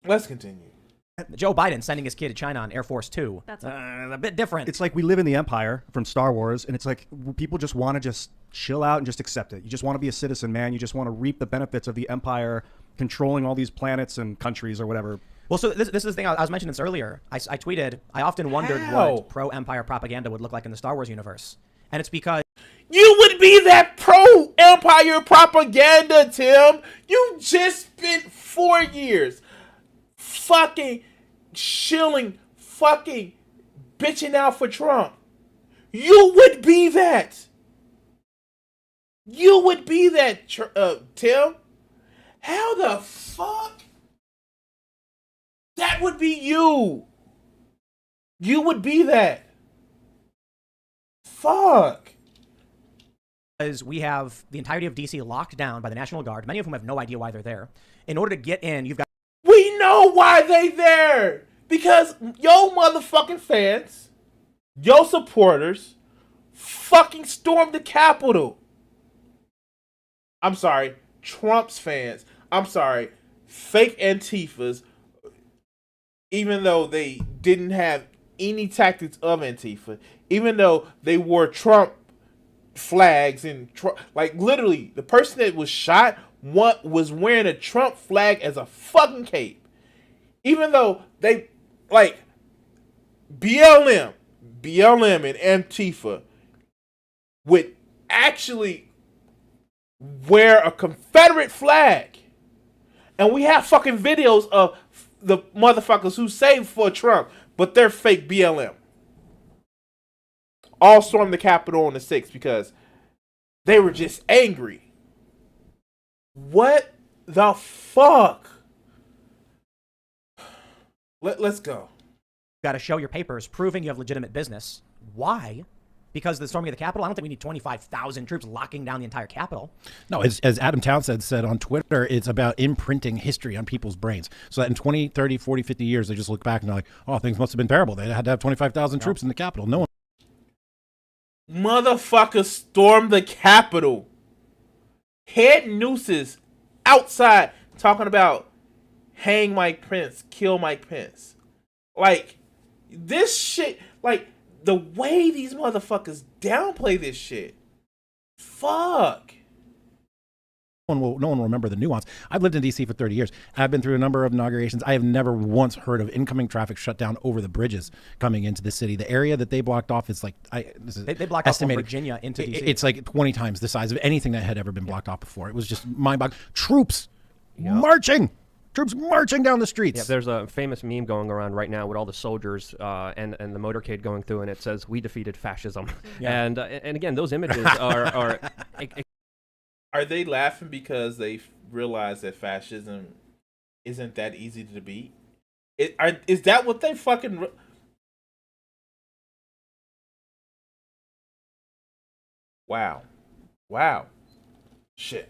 Let's continue. Joe Biden sending his kid to China on Air Force Two. That's a bit different. It's like we live in the Empire from Star Wars, and it's like people just want to just chill out and just accept it. You just want to be a citizen, man. You just want to reap the benefits of the Empire controlling all these planets and countries or whatever. Well, so this is the thing. I was mentioning this earlier. I tweeted, I often wondered How? what pro-Empire propaganda would look like in the Star Wars universe. And it's because You would be that pro-Empire propaganda, Tim. You just spent 4 years fucking shilling, fucking bitching out for Trump. You would be that. You would be that, Tim. How the fuck? That would be you. You would be that. Fuck. Because we have the entirety of DC locked down by the National Guard, many of whom have no idea why they're there. In order to get in, you've got... We know why they there. Because yo motherfucking fans, yo supporters, fucking stormed the Capitol. I'm sorry, Trump's fans. I'm sorry, fake Antifas, even though they didn't have any tactics of Antifa, even though they wore Trump flags and like literally the person that was shot was wearing a Trump flag as a fucking cape, even though they like BLM and Antifa would actually wear a Confederate flag, and we have fucking videos of the motherfuckers who saved for Trump, but they're fake BLM. All stormed the Capitol on the 6th because they were just angry. What the fuck? Let's go. Got to show your papers proving you have legitimate business. Why? Because the storming of the Capitol? I don't think we need 25,000 troops locking down the entire Capitol. No, as Adam Townsend said on Twitter, it's about imprinting history on people's brains. So that in 20, 30, 40, 50 years, they just look back and they're like, oh, things must have been terrible. They had to have 25,000 troops in the Capitol. No one. Motherfuckers stormed the Capitol. Head nooses outside talking about hang Mike Pence, kill Mike Pence. Like, this shit, like, the way these motherfuckers downplay this shit. Fuck. No one will remember the nuance. I've lived in D.C. for 30 years. I've been through a number of inaugurations. I have never once heard of incoming traffic shut down over the bridges coming into the city. The area that they blocked off is like... They blocked off from Virginia into D.C. It's like 20 times the size of anything that had ever been blocked off before. It was just mind-boggling. Troops marching! Troops marching down the streets. Yeah, there's a famous meme going around right now with all the soldiers and the motorcade going through, and it says, "We defeated fascism." Yeah. And again, those images are Are they laughing because they realize that fascism isn't that easy to beat? Is that what they fucking... Wow. Shit.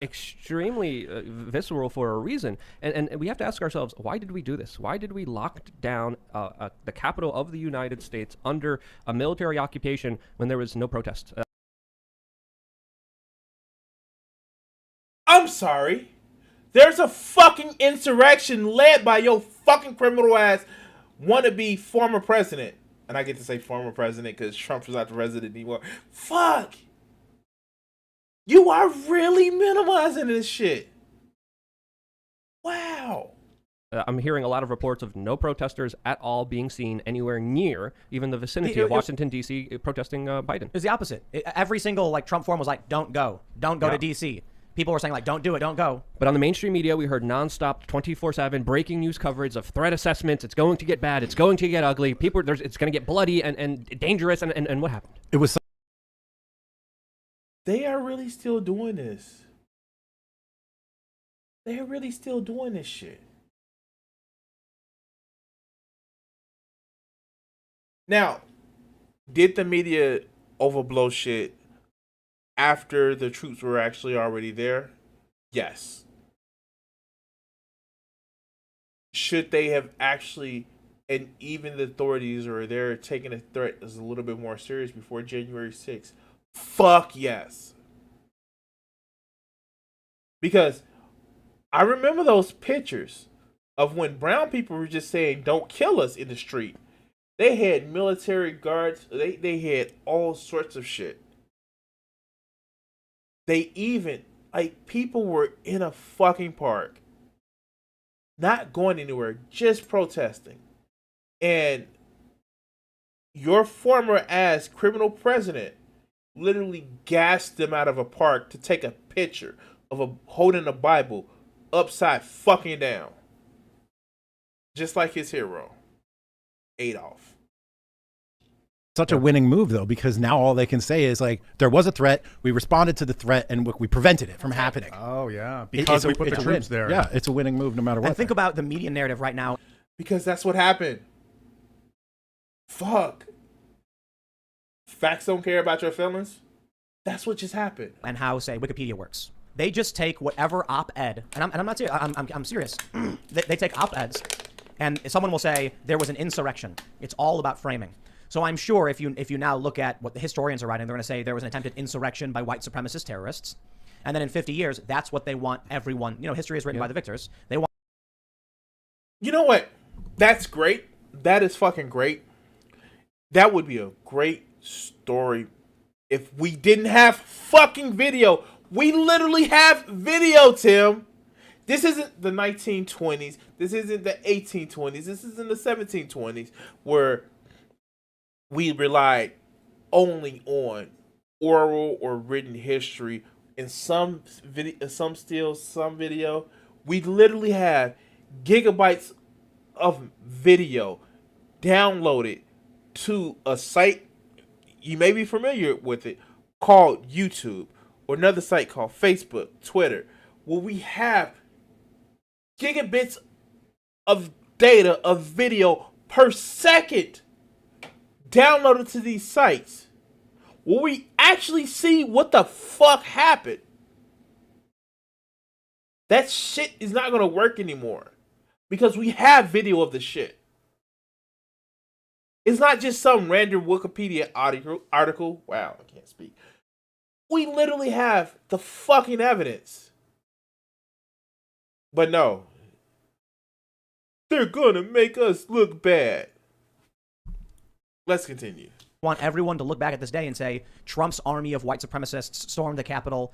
extremely visceral for a reason. And we have to ask ourselves, why did we do this? Why did we lock down the capital of the United States under a military occupation when there was no protest? I'm sorry. There's a fucking insurrection led by your fucking criminal ass wannabe former president. And I get to say former president because Trump is not the president anymore. Fuck. You are really minimizing this shit. Wow. I'm hearing a lot of reports of no protesters at all being seen anywhere near even the vicinity of Washington, D.C. protesting Biden. It was the opposite. Every single Trump forum was like, don't go to D.C. People were saying don't do it, don't go. But on the mainstream media, we heard nonstop 24/7 breaking news coverage of threat assessments. It's going to get bad. It's going to get ugly. It's going to get bloody and dangerous. And what happened? It was. They are really still doing this. They are really still doing this shit. Now, did the media overblow shit after the troops were actually already there? Yes. Should they have actually, and even the authorities are there taking a threat as a little bit more serious before January 6th? Fuck yes. Because I remember those pictures of when brown people were just saying, don't kill us in the street. They had military guards. They had all sorts of shit. They even, like, people were in a fucking park, not going anywhere, just protesting. And your former ass criminal president literally gassed them out of a park to take a picture of holding a Bible upside fucking down. Just like his hero, Adolf. Such a winning move, though, because now all they can say is, like, there was a threat, we responded to the threat, and we prevented it from happening. Oh, yeah. Because we put the troops there. Yeah, it's a winning move no matter what. And think about the media narrative right now. Because that's what happened. Fuck. Facts don't care about your feelings? That's what just happened. And how, say, Wikipedia works. They just take whatever op-ed, and I'm not serious, I'm serious. They take op-eds, and someone will say, there was an insurrection. It's all about framing. So I'm sure if you now look at what the historians are writing, they're going to say there was an attempted insurrection by white supremacist terrorists. And then in 50 years, that's what they want everyone, history is written by the victors. They want. You know what? That's great. That is fucking great. That would be a great story if we didn't have fucking video. We literally have video, Tim. This isn't the 1920s. This isn't the 1820s. This isn't the 1720s where we relied only on oral or written history. In some video, some video, we literally have gigabytes of video downloaded to a site, you may be familiar with it, called YouTube, or another site called Facebook, Twitter, where we have gigabits of data of video per second downloaded to these sites. Will we actually see what the fuck happened? That shit is not going to work anymore because we have video of the shit. It's not just some random Wikipedia article. Wow, I can't speak. We literally have the fucking evidence. But no. They're going to make us look bad. Let's continue. Want everyone to look back at this day and say Trump's army of white supremacists stormed the Capitol,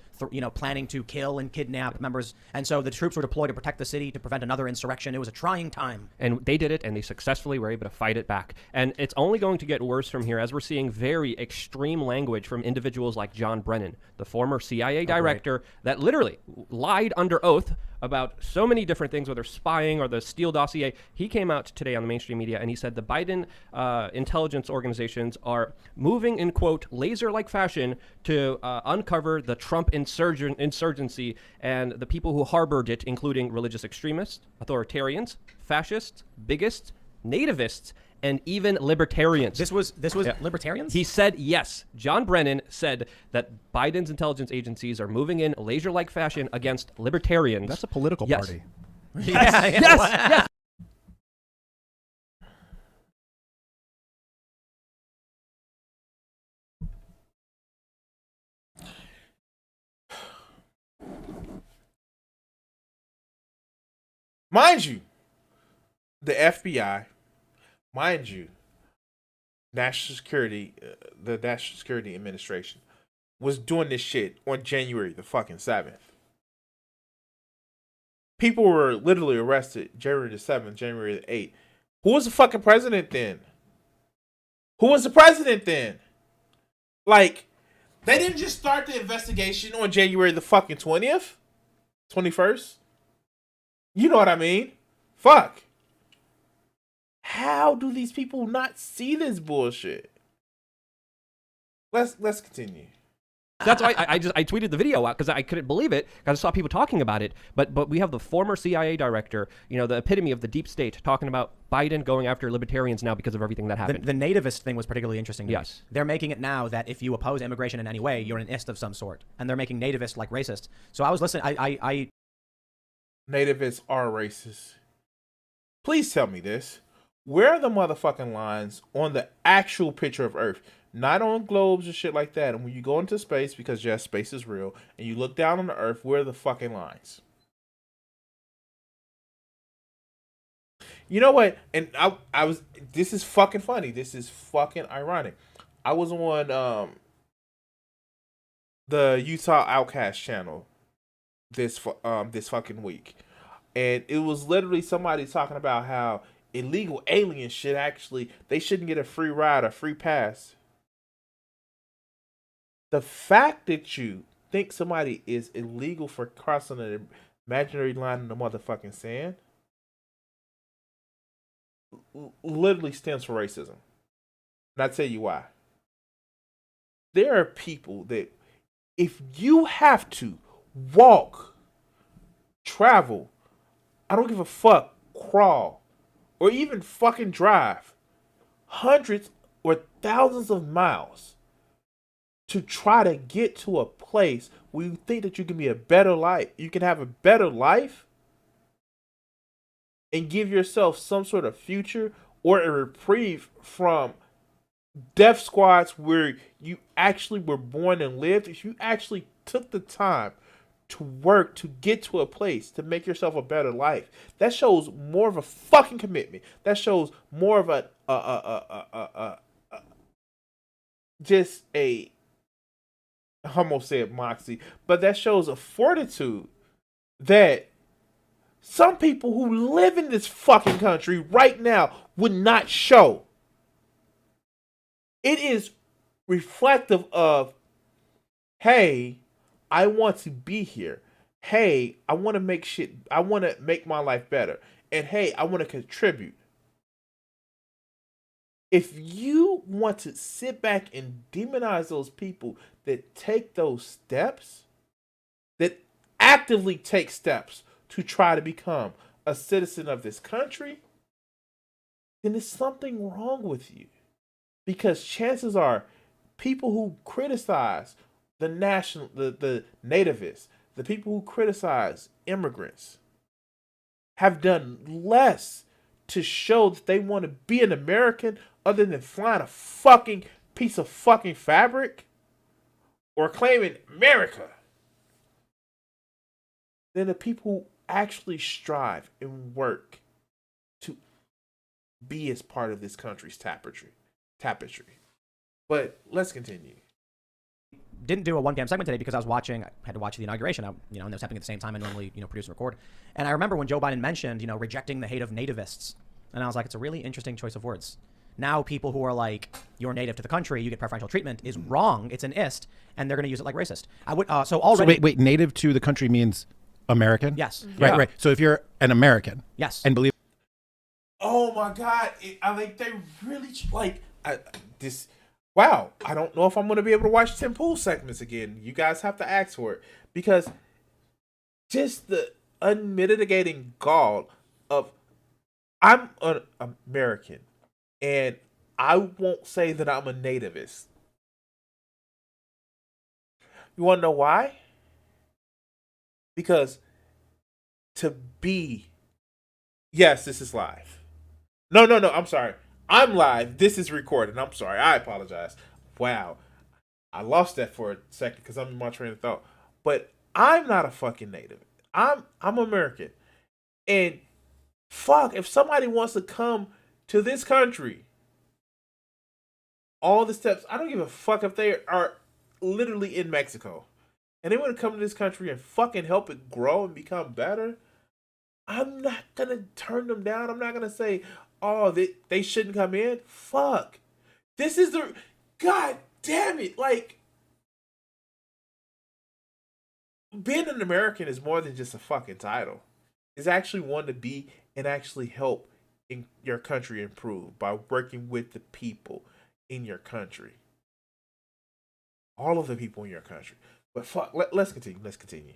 planning to kill and kidnap members. And so the troops were deployed to protect the city to prevent another insurrection. It was a trying time. And they did it, and they successfully were able to fight it back. And it's only going to get worse from here as we're seeing very extreme language from individuals like John Brennan, the former CIA director that literally lied under oath about so many different things, whether spying or the Steele dossier. He came out today on the mainstream media and he said the Biden intelligence organizations are moving in, quote, laser-like fashion to uncover the Trump insurgency and the people who harbored it, including religious extremists, authoritarians, fascists, bigots, nativists, and even libertarians. This was libertarians? He said yes. John Brennan said that Biden's intelligence agencies are moving in laser-like fashion against libertarians. That's a political party. Yes. Yes. Mind you, the FBI, mind you, National Security, the National Security Administration was doing this shit on January the fucking 7th. People were literally arrested January the 7th, January the 8th. Who was the fucking president then? Who was the president then? Like, they didn't just start the investigation on January the fucking 20th? 21st? You know what I mean? Fuck. How do these people not see this bullshit? Let's continue. That's why I tweeted the video out because I couldn't believe it because I saw people talking about it. But we have the former CIA director, the epitome of the deep state, talking about Biden going after libertarians now because of everything that happened. The nativist thing was particularly interesting to me. Yes. They're making it now that if you oppose immigration in any way, you're an ist of some sort. And they're making nativists like racist. So I was listening. Nativists are racist. Please tell me this. Where are the motherfucking lines on the actual picture of Earth? Not on globes and shit like that. And when you go into space, because yes, space is real, and you look down on the Earth, where are the fucking lines? You know what? And I was. This is fucking funny. This is fucking ironic. I was on the Utah Outcast channel this fucking week, and it was literally somebody talking about how illegal aliens they shouldn't get a free ride, a free pass. The fact that you think somebody is illegal for crossing an imaginary line in the motherfucking sand literally stems from racism. And I'll tell you why. There are people that if you have to walk, travel, I don't give a fuck, crawl, or even fucking drive hundreds or thousands of miles to try to get to a place where you think that you can be a better life, you can have a better life and give yourself some sort of future or a reprieve from death squads where you actually were born and lived, if you actually took the time to work to get to a place to make yourself a better life, that shows more of a fucking commitment. That shows more of just a, I almost said moxie, but that shows a fortitude that some people who live in this fucking country right now would not show. It is reflective of, hey, I want to be here. Hey, I want to make my life better. And hey, I want to contribute. If you want to sit back and demonize those people that take those steps, that actively take steps to try to become a citizen of this country, then there's something wrong with you. Because chances are people who criticize the nativists, the people who criticize immigrants, have done less to show that they want to be an American other than flying a fucking piece of fucking fabric or claiming America than the people who actually strive and work to be as part of this country's tapestry. But let's continue. Didn't do a 1 p.m. segment today because I had to watch the inauguration. And it was happening at the same time I normally, produce and record. And I remember when Joe Biden mentioned, rejecting the hate of nativists. And I was like, it's a really interesting choice of words. Now people who are like, you're native to the country, you get preferential treatment is wrong. It's an ist, and they're going to use it like racist. I would so already. So wait, native to the country means American? Yes. Right. So if you're an American, yes, and believe. Oh my God! They really this. Wow, I don't know if I'm going to be able to watch Tim Pool segments again. You guys have to ask for it because just the unmitigating gall of I'm an American and I won't say that I'm a nativist. You want to know why? Because yes, this is live. No, I'm sorry. I'm live. This is recorded. I'm sorry. I apologize. Wow. I lost that for a second because I'm in my train of thought. But I'm not a fucking native. I'm American. And fuck, if somebody wants to come to this country, all the steps, I don't give a fuck if they are literally in Mexico. And they want to come to this country and fucking help it grow and become better. I'm not going to turn them down. I'm not going to say, oh, they shouldn't come in. Fuck. This is the... God damn it. Being an American is more than just a fucking title. It's actually one to be and actually help in your country improve by working with the people in your country. All of the people in your country. But fuck, let's continue.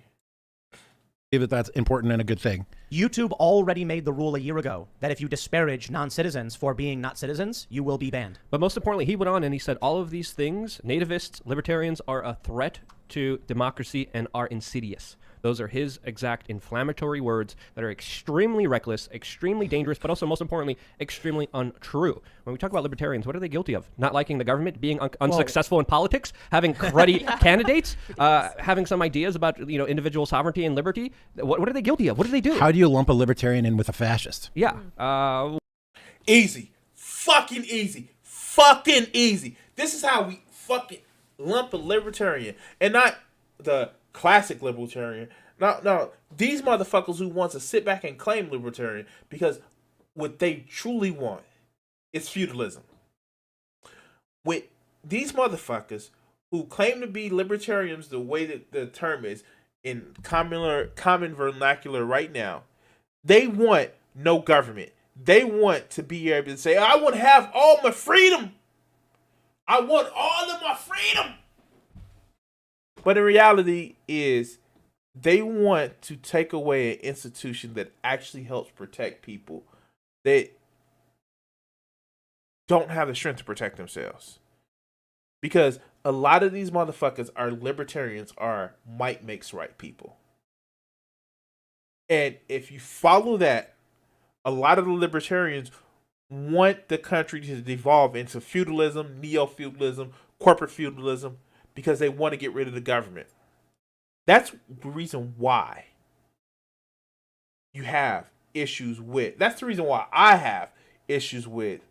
That's important and a good thing. YouTube already made the rule a year ago that if you disparage non-citizens for being not citizens, you will be banned. But most importantly, he went on and he said all of these things, nativists, libertarians, are a threat to democracy and are insidious. Those are his exact inflammatory words that are extremely reckless, extremely dangerous, but also, most importantly, extremely untrue. When we talk about libertarians, what are they guilty of? Not liking the government, being unsuccessful in politics, having cruddy candidates, having some ideas about individual sovereignty and liberty. What are they guilty of? What do they do? How do you lump a libertarian in with a fascist? Yeah. Easy. Fucking easy. Fucking easy. This is how we fucking lump a libertarian. And not the classic libertarian. No. These motherfuckers who want to sit back and claim libertarian because what they truly want is feudalism. With these motherfuckers who claim to be libertarians the way that the term is in common vernacular right now, they want no government. They want to be able to say, I want to have all my freedom. I want all of my freedom. But the reality is they want to take away an institution that actually helps protect people that don't have the strength to protect themselves. Because a lot of these motherfuckers are libertarians, are might makes right people. And if you follow that, a lot of the libertarians want the country to devolve into feudalism, neo-feudalism, corporate feudalism, because they want to get rid of the government. That's the reason why you have issues with, that's the reason why I have issues with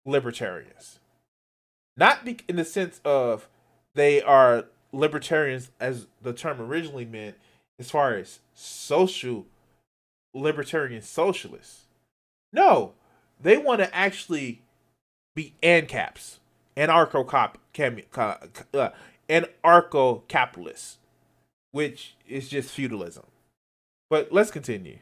libertarians. Not in the sense of they are libertarians as the term originally meant, as far as libertarian socialists. No, they want to actually be ANCAPs, anarcho-capitalists, which is just feudalism. But let's continue.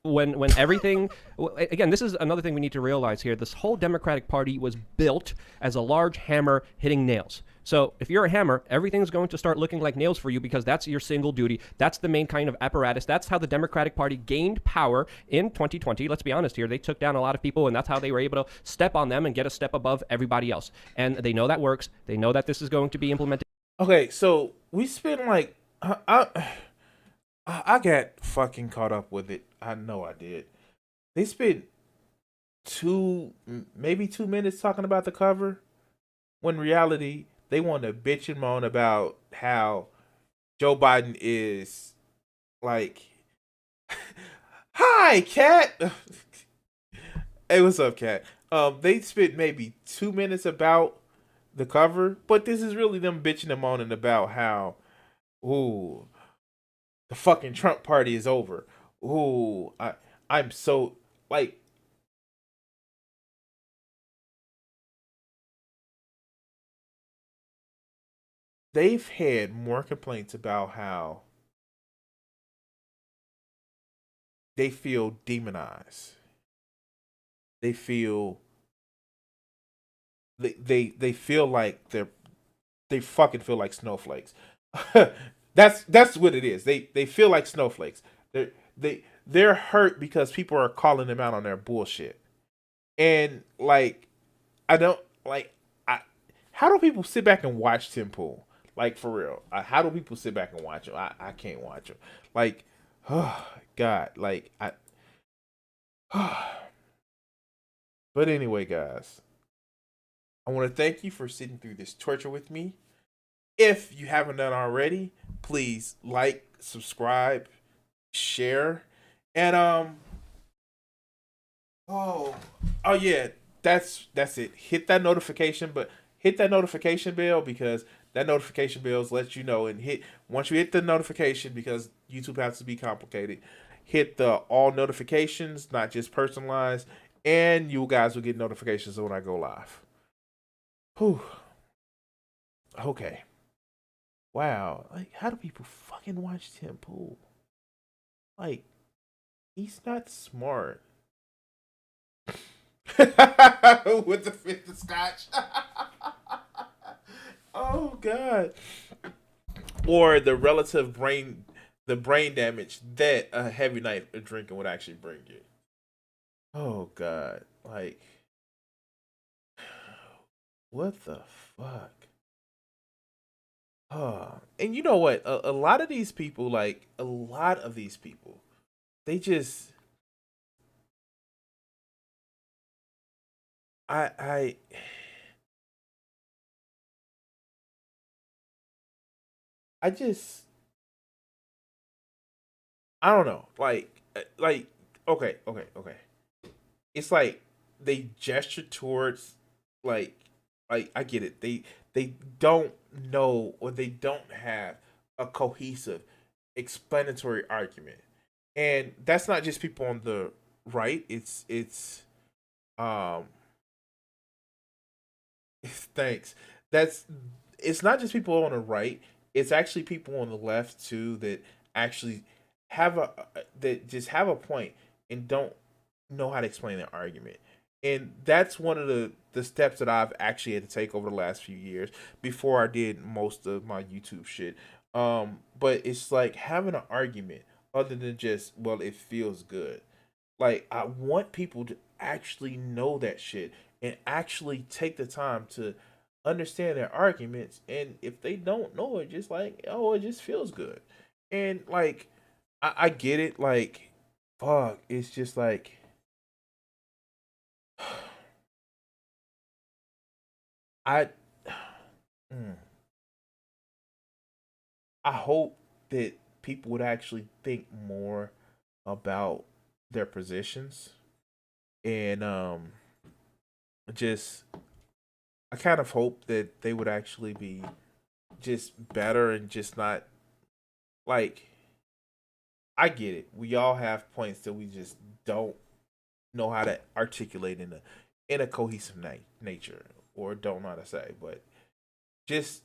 When everything, again, this is another thing we need to realize here. This whole Democratic Party was built as a large hammer hitting nails. So if you're a hammer, everything's going to start looking like nails for you because that's your single duty. That's the main kind of apparatus. That's how the Democratic Party gained power in 2020. Let's be honest here. They took down a lot of people, and that's how they were able to step on them and get a step above everybody else. And they know that works. They know that this is going to be implemented. Okay, so we spent like... I got fucking caught up with it. I know I did. They spent maybe 2 minutes talking about the cover, when in reality they want to bitch and moan about how Joe Biden is like, hi, Cat. Hey, what's up, Cat? They spent maybe 2 minutes about the cover, but this is really them bitching and moaning about how, ooh, the fucking Trump party is over. Ooh, I'm so, like, they've had more complaints about how they feel demonized. They feel they feel like they fucking feel like snowflakes. That's what it is. They feel like snowflakes. They're hurt because people are calling them out on their bullshit. And like, how do people sit back and watch Tim Pool? Like, for real. How do people sit back and watch him? I can't watch him. Like, oh God, like But anyway, guys, I want to thank you for sitting through this torture with me. If you haven't done already, please like, subscribe, share, and oh yeah, that's it. Hit that notification, but hit that notification bell, because that notification bell lets you know, and once you hit the notification, because YouTube has to be complicated, hit the all notifications, not just personalized, and you guys will get notifications when I go live. Whew. Okay. Wow, like, how do people fucking watch Tim Pool? Like, he's not smart. With the fifth of scotch. Oh God. Or the relative brain damage that a heavy night of drinking would actually bring you. Oh God, like, what the fuck? And you know what? A lot of these people, they just, I don't know. Like, like okay. It's like they gesture towards like I get it. They don't know or they don't have a cohesive explanatory argument. And that's not just people on the right. Um thanks. It's not just people on the right. It's actually people on the left too that actually that just have a point and don't know how to explain their argument. And that's one of the steps that I've actually had to take over the last few years before I did most of my YouTube shit. But it's like having an argument other than just, well, it feels good. Like, I want people to actually know that shit and actually take the time to understand their arguments. And if they don't know it, just like, oh, it just feels good. And like, I get it. Like, fuck, it's just like, I hope that people would actually think more about their positions and just I kind of hope that they would actually be just better and just not like I get it. We all have points that we just don't know how to articulate in a cohesive nature or don't know how to say, but just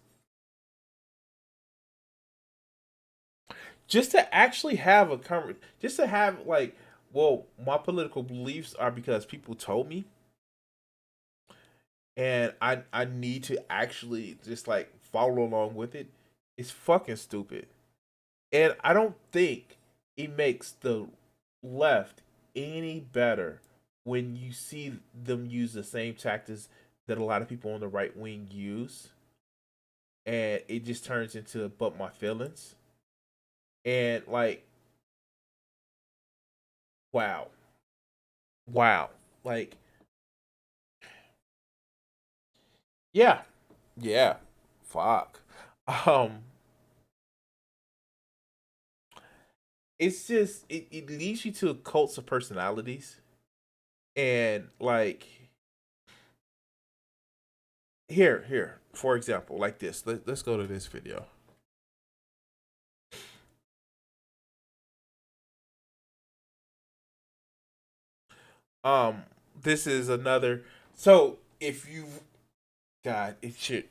to actually have a conversation, just to have like, well, my political beliefs are because people told me, and I need to actually just like follow along with it. It's fucking stupid, and I don't think it makes the left any better when you see them use the same tactics that a lot of people on the right wing use, and it just turns into but my feelings. And like, wow, like, yeah, fuck. It's just it leads you to cults of personalities, and like, here, for example, like this. Let's go to this video. This is another. So if you, God, it should.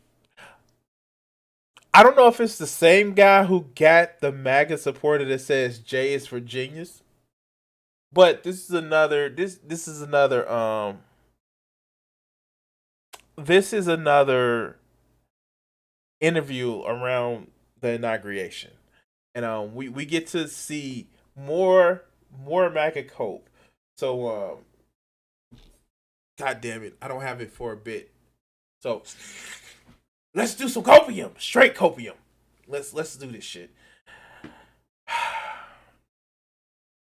I don't know if it's the same guy who got the MAGA supporter that says J is for genius, but this is another. This is another. This is another interview around the inauguration, and we get to see more MAGA cope. So God damn it, I don't have it for a bit. So let's do some copium, straight copium. Let's do this shit.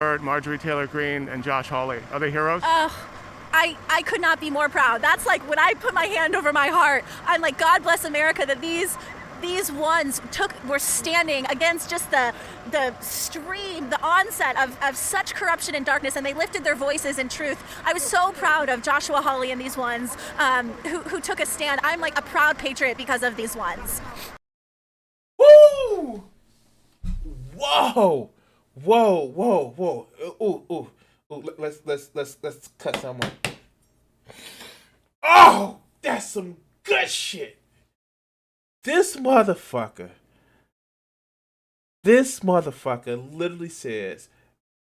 Marjorie Taylor Greene and Josh Hawley, are they heroes? I could not be more proud. That's like when I put my hand over my heart. I'm like, God bless America that these ones were standing against just the stream, the onset of such corruption and darkness, and they lifted their voices in truth. I was so proud of Joshua Hawley and these ones who took a stand. I'm like a proud patriot because of these ones. Woo! Whoa! Ooh. Let's cut someone. Oh, that's some good shit. This motherfucker literally says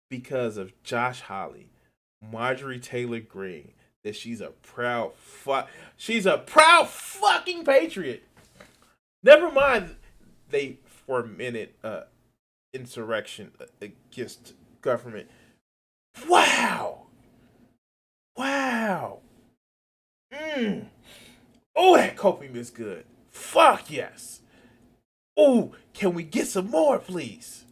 because of Josh Hawley, Marjorie Taylor Greene, that she's a proud fucking patriot. Never mind they for a minute insurrection against government. Wow. Oh, that copium is good. Fuck yes. Oh, can we get some more, please?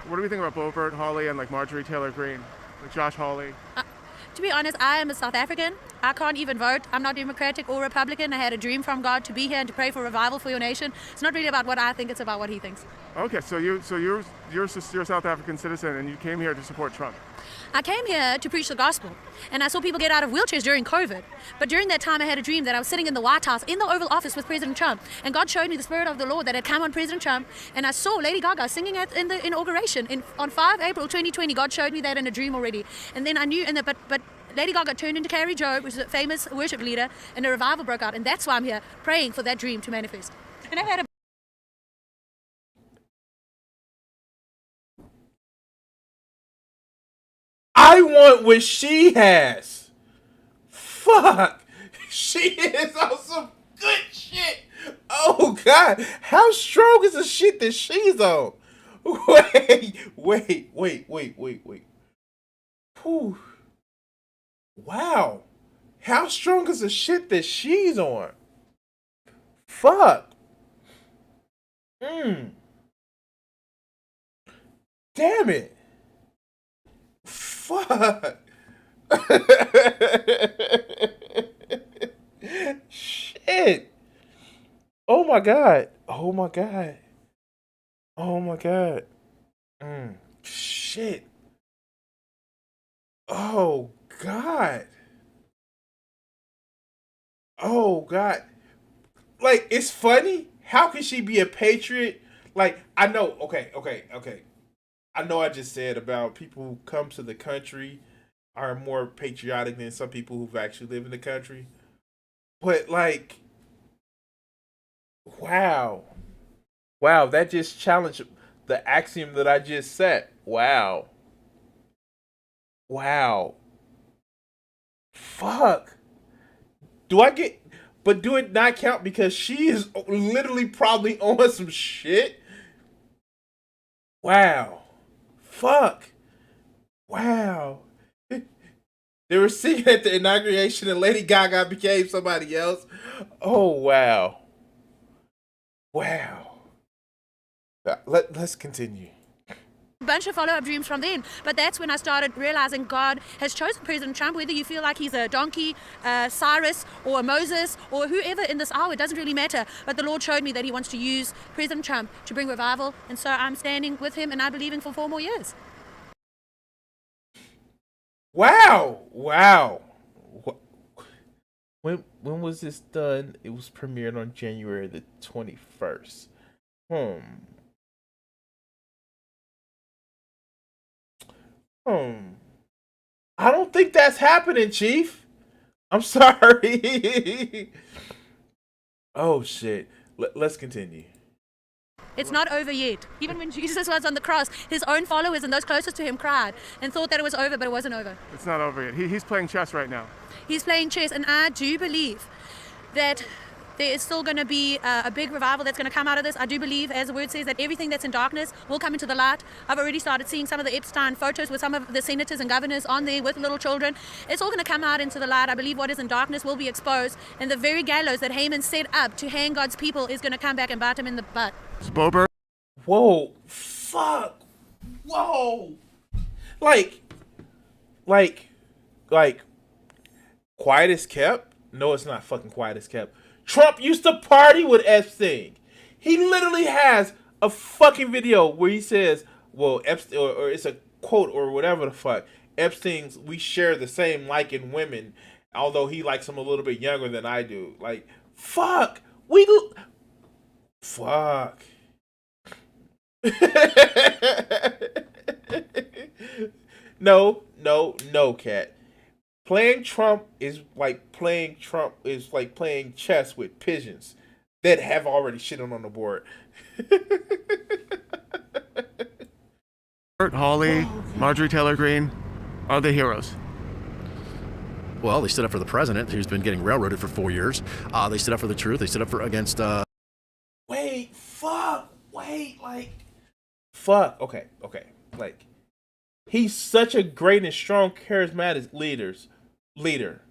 What do we think about Boebert, Hawley, and like Marjorie Taylor Greene, like Josh Hawley? To be honest, I am a South African. I can't even vote. I'm not Democratic or Republican. I had a dream from God to be here and to pray for revival for your nation. It's not really about what I think, it's about what he thinks. Okay, so you're a South African citizen and you came here to support Trump. I came here to preach the gospel, and I saw people get out of wheelchairs during COVID. But during that time, I had a dream that I was sitting in the White House, in the Oval Office with President Trump, and God showed me the Spirit of the Lord that had come on President Trump, and I saw Lady Gaga singing in the inauguration on 5 April 2020. God showed me that in a dream already, and then I knew. But Lady Gaga turned into Carrie Job, which is a famous worship leader, and a revival broke out, and that's why I'm here praying for that dream to manifest. And I've had a I want what she has. Fuck. She is on some good shit. Oh, God. How strong is the shit that she's on? Wait. Whew. Wow. How strong is the shit that she's on? Fuck. Damn it. Fuck. Shit. Oh my God. Shit. Oh God. Like, it's funny. How can she be a patriot? Like, I know. Okay. I know I just said about people who come to the country are more patriotic than some people who've actually lived in the country. But, like, wow, that just challenged the axiom that I just set. Wow. Fuck. Do it not count because she is literally probably on some shit? Wow. Fuck. Wow. They were singing at the inauguration and Lady Gaga became somebody else. Oh, wow. Let's continue. a bunch of follow-up dreams from then. But that's when I started realizing God has chosen President Trump, whether you feel like he's a donkey, Cyrus, or a Moses, or whoever in this hour, it doesn't really matter. But the Lord showed me that he wants to use President Trump to bring revival, and so I'm standing with him and I believe in for 4 more years. Wow. When was this done? It was premiered on January the 21st. I don't think that's happening, Chief. I'm sorry. Oh, shit. Let's continue. It's not over yet. Even when Jesus was on the cross, his own followers and those closest to him cried and thought that it was over, but it wasn't over. It's not over yet. He's playing chess right now. He's playing chess, and I do believe that there is still going to be a big revival that's going to come out of this. I do believe, as the word says, that everything that's in darkness will come into the light. I've already started seeing some of the Epstein photos with some of the senators and governors on there with little children. It's all going to come out into the light. I believe what is in darkness will be exposed, and the very gallows that Haman set up to hang God's people is going to come back and bite him in the butt. Bober. Whoa. Fuck. Whoa. Like, quiet as kept? No, it's not fucking quiet as kept. Trump used to party with Epstein. He literally has a fucking video where he says, well, Epstein, or it's a quote or whatever the fuck. Epstein's, we share the same like in women, although he likes them a little bit younger than I do. Like, fuck. Fuck. No, Cat. Playing Trump is like playing chess with pigeons that have already shitted on the board. Hawley, Marjorie Taylor Greene are the heroes. Well, they stood up for the president who's been getting railroaded for 4 years. They stood up for the truth. They stood up against. Fuck. Okay. Like, he's such a great and strong, charismatic leader.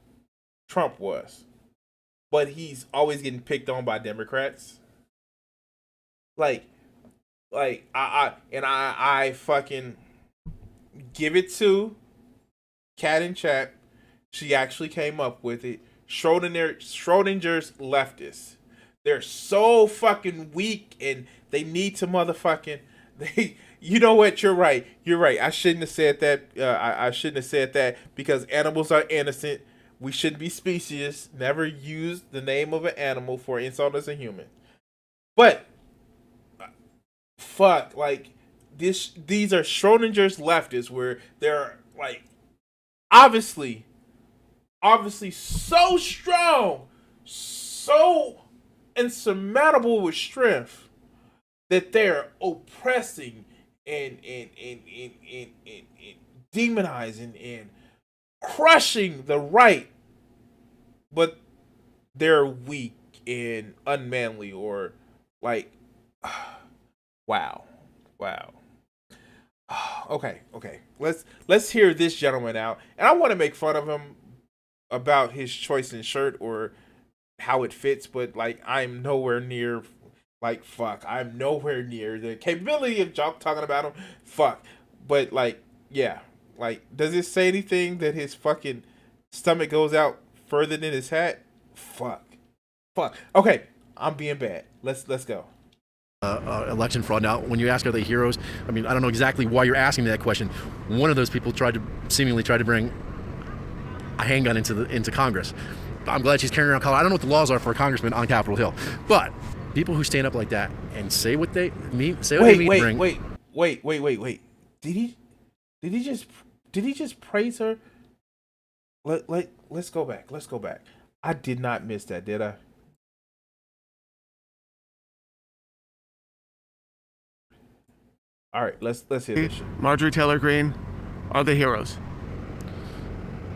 Trump was. But he's always getting picked on by Democrats. I fucking give it to Cat in chat. She actually came up with it. Schrodinger's leftists. They're so fucking weak, and they need to motherfucking. You know what? You're right. You're right. I shouldn't have said that. I shouldn't have said that because animals are innocent. We shouldn't be specious. Never use the name of an animal for insult as a human. But fuck, like these are Schrodinger's leftists, where they're like obviously so strong, so insurmountable with strength that they're oppressing and demonizing and crushing the right, but they're weak and unmanly, or like wow. Okay. Let's hear this gentleman out, and I want to make fun of him about his choice in shirt or how it fits, but like I'm nowhere near I'm nowhere near the capability of talking about him. Fuck. But like, yeah. Like, does it say anything that his fucking stomach goes out further than his hat? Fuck. Okay, I'm being bad. Let's go. Election fraud. Now, when you ask, are they heroes? I mean, I don't know exactly why you're asking me that question. One of those people seemingly tried to bring a handgun into Congress. I'm glad she's carrying around collar. I don't know what the laws are for a congressman on Capitol Hill, but people who stand up like that and say what they mean, Wait. Did he just praise her? Let's go back. I did not miss that, did I? All right, let's hear this shit. Marjorie Taylor Greene are the heroes.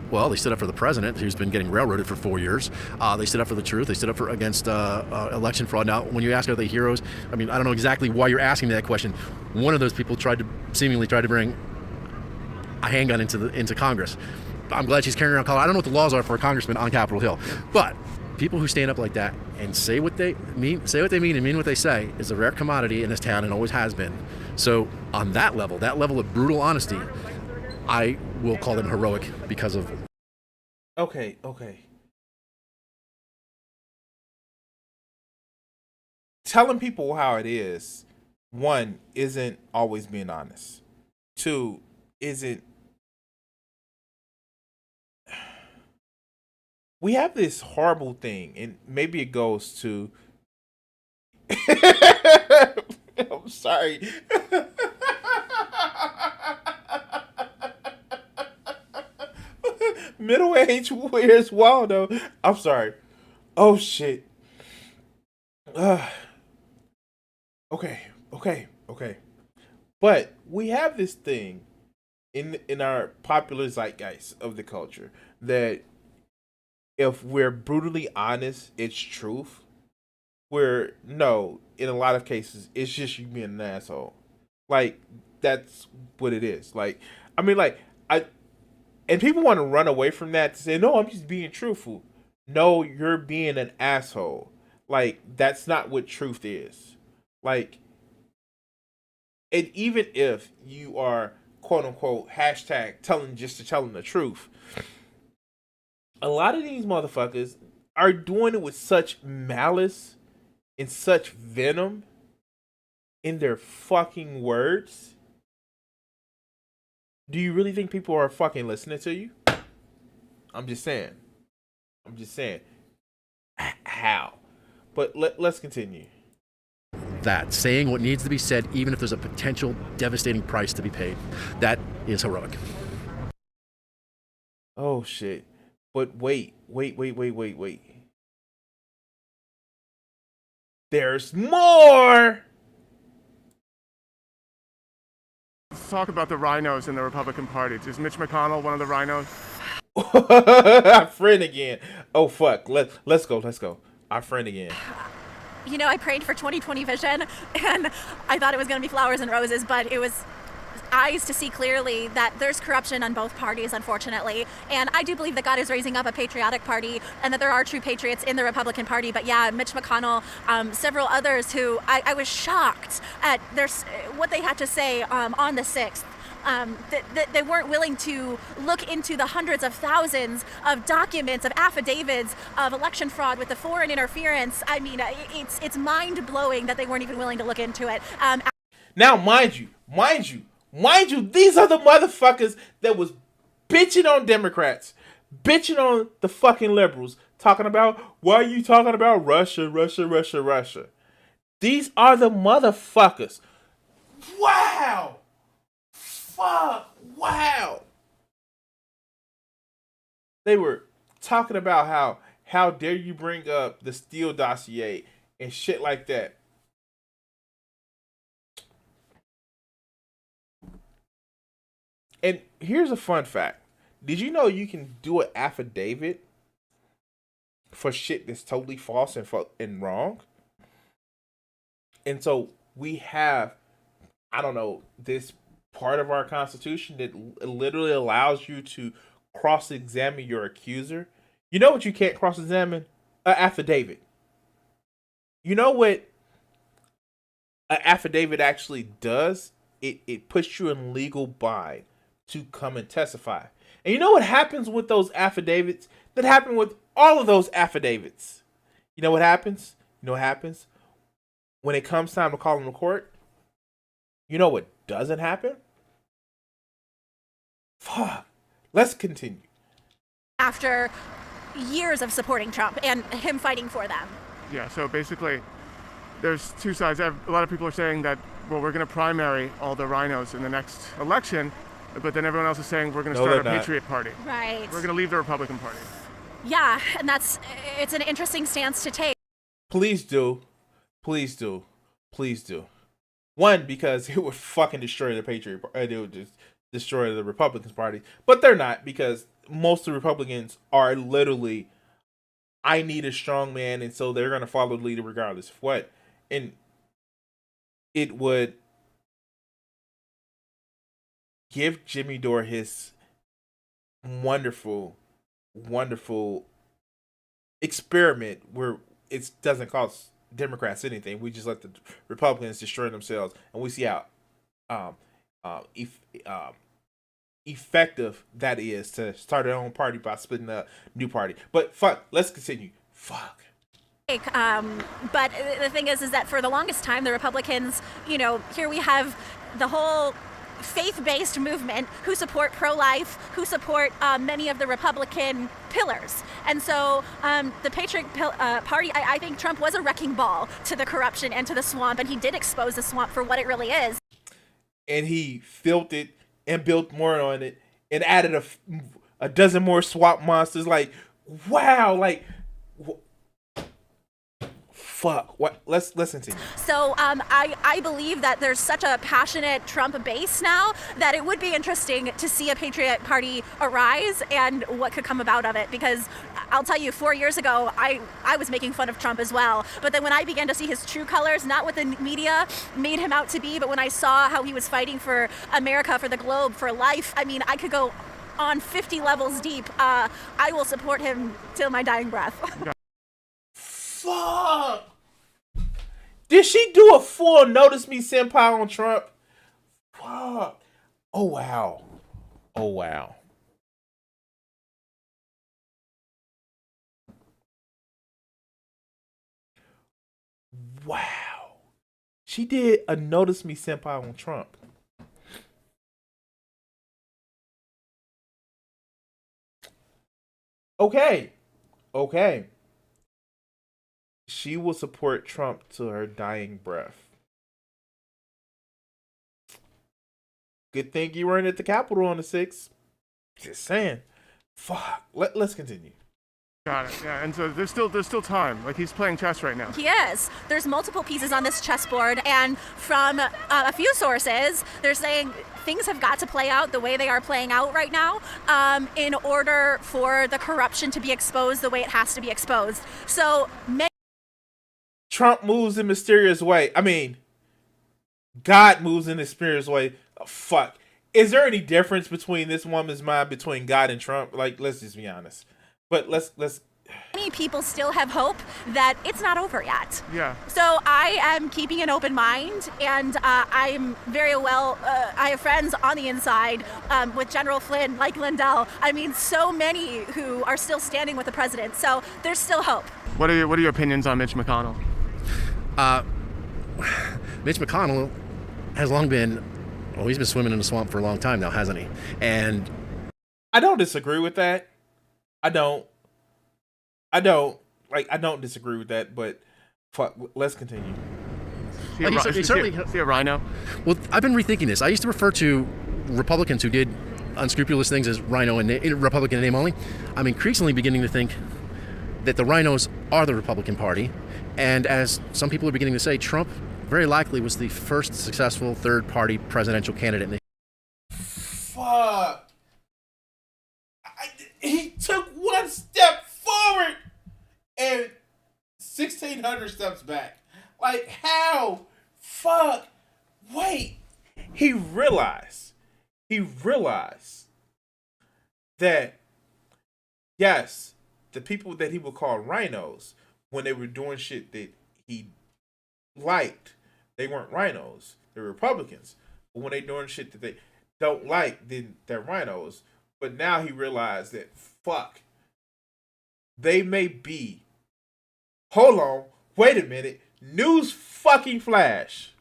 Well, they stood up for the president, who's been getting railroaded for 4 years. They stood up for the truth. They stood up against election fraud. Now, when you ask, are they heroes? I mean, I don't know exactly why you're asking me that question. One of those people seemingly tried to bring a handgun into Congress. I'm glad she's carrying around collar. I don't know what the laws are for a congressman on Capitol Hill, but people who stand up like that and say what they mean and mean what they say is a rare commodity in this town and always has been. So on that level of brutal honesty, I will call them heroic because of. Okay. Telling people how it is, one, isn't always being honest. Two, isn't. We have this horrible thing, and maybe it goes to. I'm sorry. Middle age wears Waldo. I'm sorry. Oh shit. Okay. But we have this thing in our popular zeitgeist of the culture that if we're brutally honest, it's truth. Where no, in a lot of cases, it's just you being an asshole. Like that's what it is. Like I mean, like and people want to run away from that to say, no, I'm just being truthful. No, you're being an asshole. Like, that's not what truth is. Like, and even if you are, quote unquote, hashtag telling the truth, a lot of these motherfuckers are doing it with such malice and such venom in their fucking words. Do you really think people are fucking listening to you? I'm just saying. How? But let's continue. That saying what needs to be said, even if there's a potential devastating price to be paid, that is heroic. Oh shit! But wait. There's more. Let's talk about the rhinos in the Republican Party. Is Mitch McConnell one of the rhinos? Our friend again. Oh fuck. Let's go. Our friend again. You know, I prayed for 2020 vision, and I thought it was going to be flowers and roses, but it was eyes to see clearly that there's corruption on both parties, unfortunately. And I do believe that God is raising up a patriotic party and that there are true patriots in the Republican Party. But yeah, Mitch McConnell, several others who I was shocked at what they had to say on the 6th. that they weren't willing to look into the hundreds of thousands of documents, of affidavits, of election fraud with the foreign interference. I mean, it's mind-blowing that they weren't even willing to look into it. Now, mind you, these are the motherfuckers that was bitching on Democrats, bitching on the fucking liberals, talking about, why are you talking about Russia? These are the motherfuckers. Wow. Fuck. Wow. They were talking about how dare you bring up the Steele dossier and shit like that. And here's a fun fact. Did you know you can do an affidavit for shit that's totally false and wrong? And so we have, I don't know, this part of our Constitution that literally allows you to cross-examine your accuser. You know what you can't cross-examine? An affidavit. You know what an affidavit actually does? It puts you in legal bind to come and testify. And you know what happens with those affidavits? That happened with all of those affidavits. You know what happens? When it comes time to call them to court, you know what doesn't happen? Fuck. Let's continue. After years of supporting Trump and him fighting for them. Yeah, so basically, there's two sides. A lot of people are saying that, well, we're going to primary all the rhinos in the next election, but then everyone else is saying we're going to start a Patriot Party. Right. We're going to leave the Republican Party. Yeah, and it's an interesting stance to take. Please do. One, because it would fucking destroy the Patriot Party. It would just destroy the Republicans Party. But they're not, because most of the Republicans are literally, I need a strong man, and so they're going to follow the leader regardless of what. And it would give Jimmy Dore his wonderful experiment where it doesn't cost Democrats anything. We just let the Republicans destroy themselves, and we see how effective that is to start their own party by splitting a new party. But fuck, let's continue. Fuck. But the thing is that for the longest time, the Republicans, here we have the whole faith-based movement who support pro-life, who support many of the Republican pillars. And so the Patriot Party, I think Trump was a wrecking ball to the corruption and to the swamp, and he did expose the swamp for what it really is. And he filled it and built more on it and added a dozen more swamp monsters. Like, wow, fuck. What? Let's continue. So I believe that there's such a passionate Trump base now that it would be interesting to see a Patriot Party arise and what could come about of it. Because I'll tell you, 4 years ago, I was making fun of Trump as well. But then when I began to see his true colors, not what the media made him out to be, but when I saw how he was fighting for America, for the globe, for life, I mean, I could go on 50 levels deep. I will support him till my dying breath. Fuck! Did she do a full notice me senpai on Trump? Fuck. Oh wow. Wow. She did a notice me senpai on Trump. Okay. She will support Trump to her dying breath. Good thing you weren't at the Capitol on the 6th. Just saying. Fuck. Let's continue. Got it. Yeah, and so there's still time. Like, he's playing chess right now. He is. There's multiple pieces on this chessboard, and from a few sources, they're saying things have got to play out the way they are playing out right now in order for the corruption to be exposed the way it has to be exposed. So Trump moves in a mysterious way. I mean, God moves in a mysterious way. Oh, fuck. Is there any difference between this woman's mind between God and Trump? Like, let's just be honest. But let's. Many many people still have hope that it's not over yet. Yeah. So I am keeping an open mind, and I'm very well, I have friends on the inside with General Flynn, like Lindell. I mean, so many who are still standing with the president. So there's still hope. What are your opinions on Mitch McConnell? Mitch McConnell has long been, well, he's been swimming in the swamp for a long time now, hasn't he? And I don't disagree with that. I don't disagree with that, but fuck, let's continue. Is he a rhino? Well, I've been rethinking this. I used to refer to Republicans who did unscrupulous things as rhino and Republican in name only. I'm increasingly beginning to think that the rhinos are the Republican Party, and as some people are beginning to say, Trump very likely was the first successful third-party presidential candidate in the Fuck. He took one step forward and 1,600 steps back. Like, how? Fuck. Wait. He realized that, yes, the people that he would call rhinos, when they were doing shit that he liked, they weren't rhinos. They're Republicans. But when they doing shit that they don't like, then they're rhinos. But now he realized that, fuck, they may be. Hold on. Wait a minute. News fucking flash.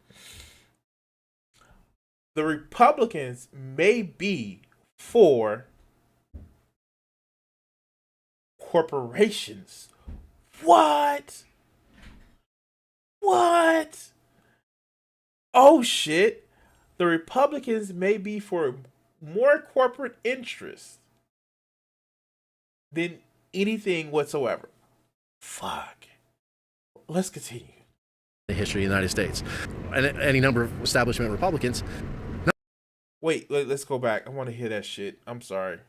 The Republicans may be for corporations. What? What? Oh shit. The Republicans may be for more corporate interests than anything whatsoever. Fuck. Let's continue. The history of the United States. And any number of establishment Republicans. Wait, let's go back. I want to hear that shit. I'm sorry.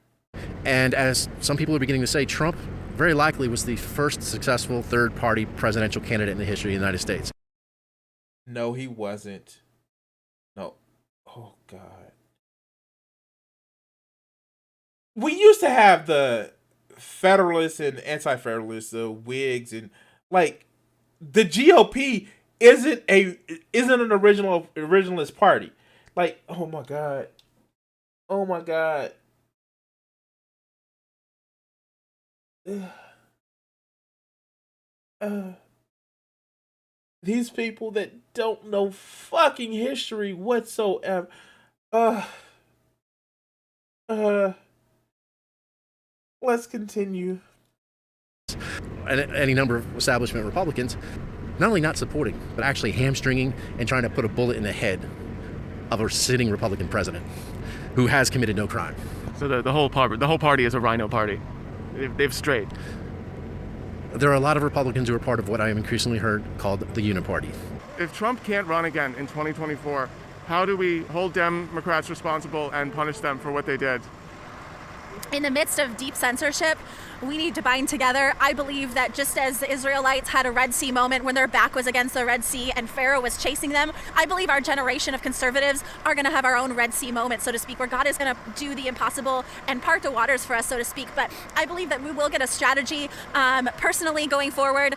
And as some people are beginning to say, Trump very likely was the first successful third-party presidential candidate in the history of the United States. No, he wasn't. No. Oh, God. We used to have the Federalists and Anti-Federalists, the Whigs, and like the GOP isn't an originalist party. Like, oh my God. Oh my God. These people that don't know fucking history whatsoever. Let's continue. And any number of establishment Republicans not only not supporting, but actually hamstringing and trying to put a bullet in the head of a sitting Republican president who has committed no crime. So the whole party is a rhino party. They've strayed. There are a lot of Republicans who are part of what I have increasingly heard called the Uniparty. If Trump can't run again in 2024, how do we hold Democrats responsible and punish them for what they did? In the midst of deep censorship, we need to bind together. I believe that just as the Israelites had a Red Sea moment when their back was against the Red Sea and Pharaoh was chasing them, I believe our generation of conservatives are going to have our own Red Sea moment, so to speak, where God is going to do the impossible and part the waters for us, so to speak. But I believe that we will get a strategy personally going forward.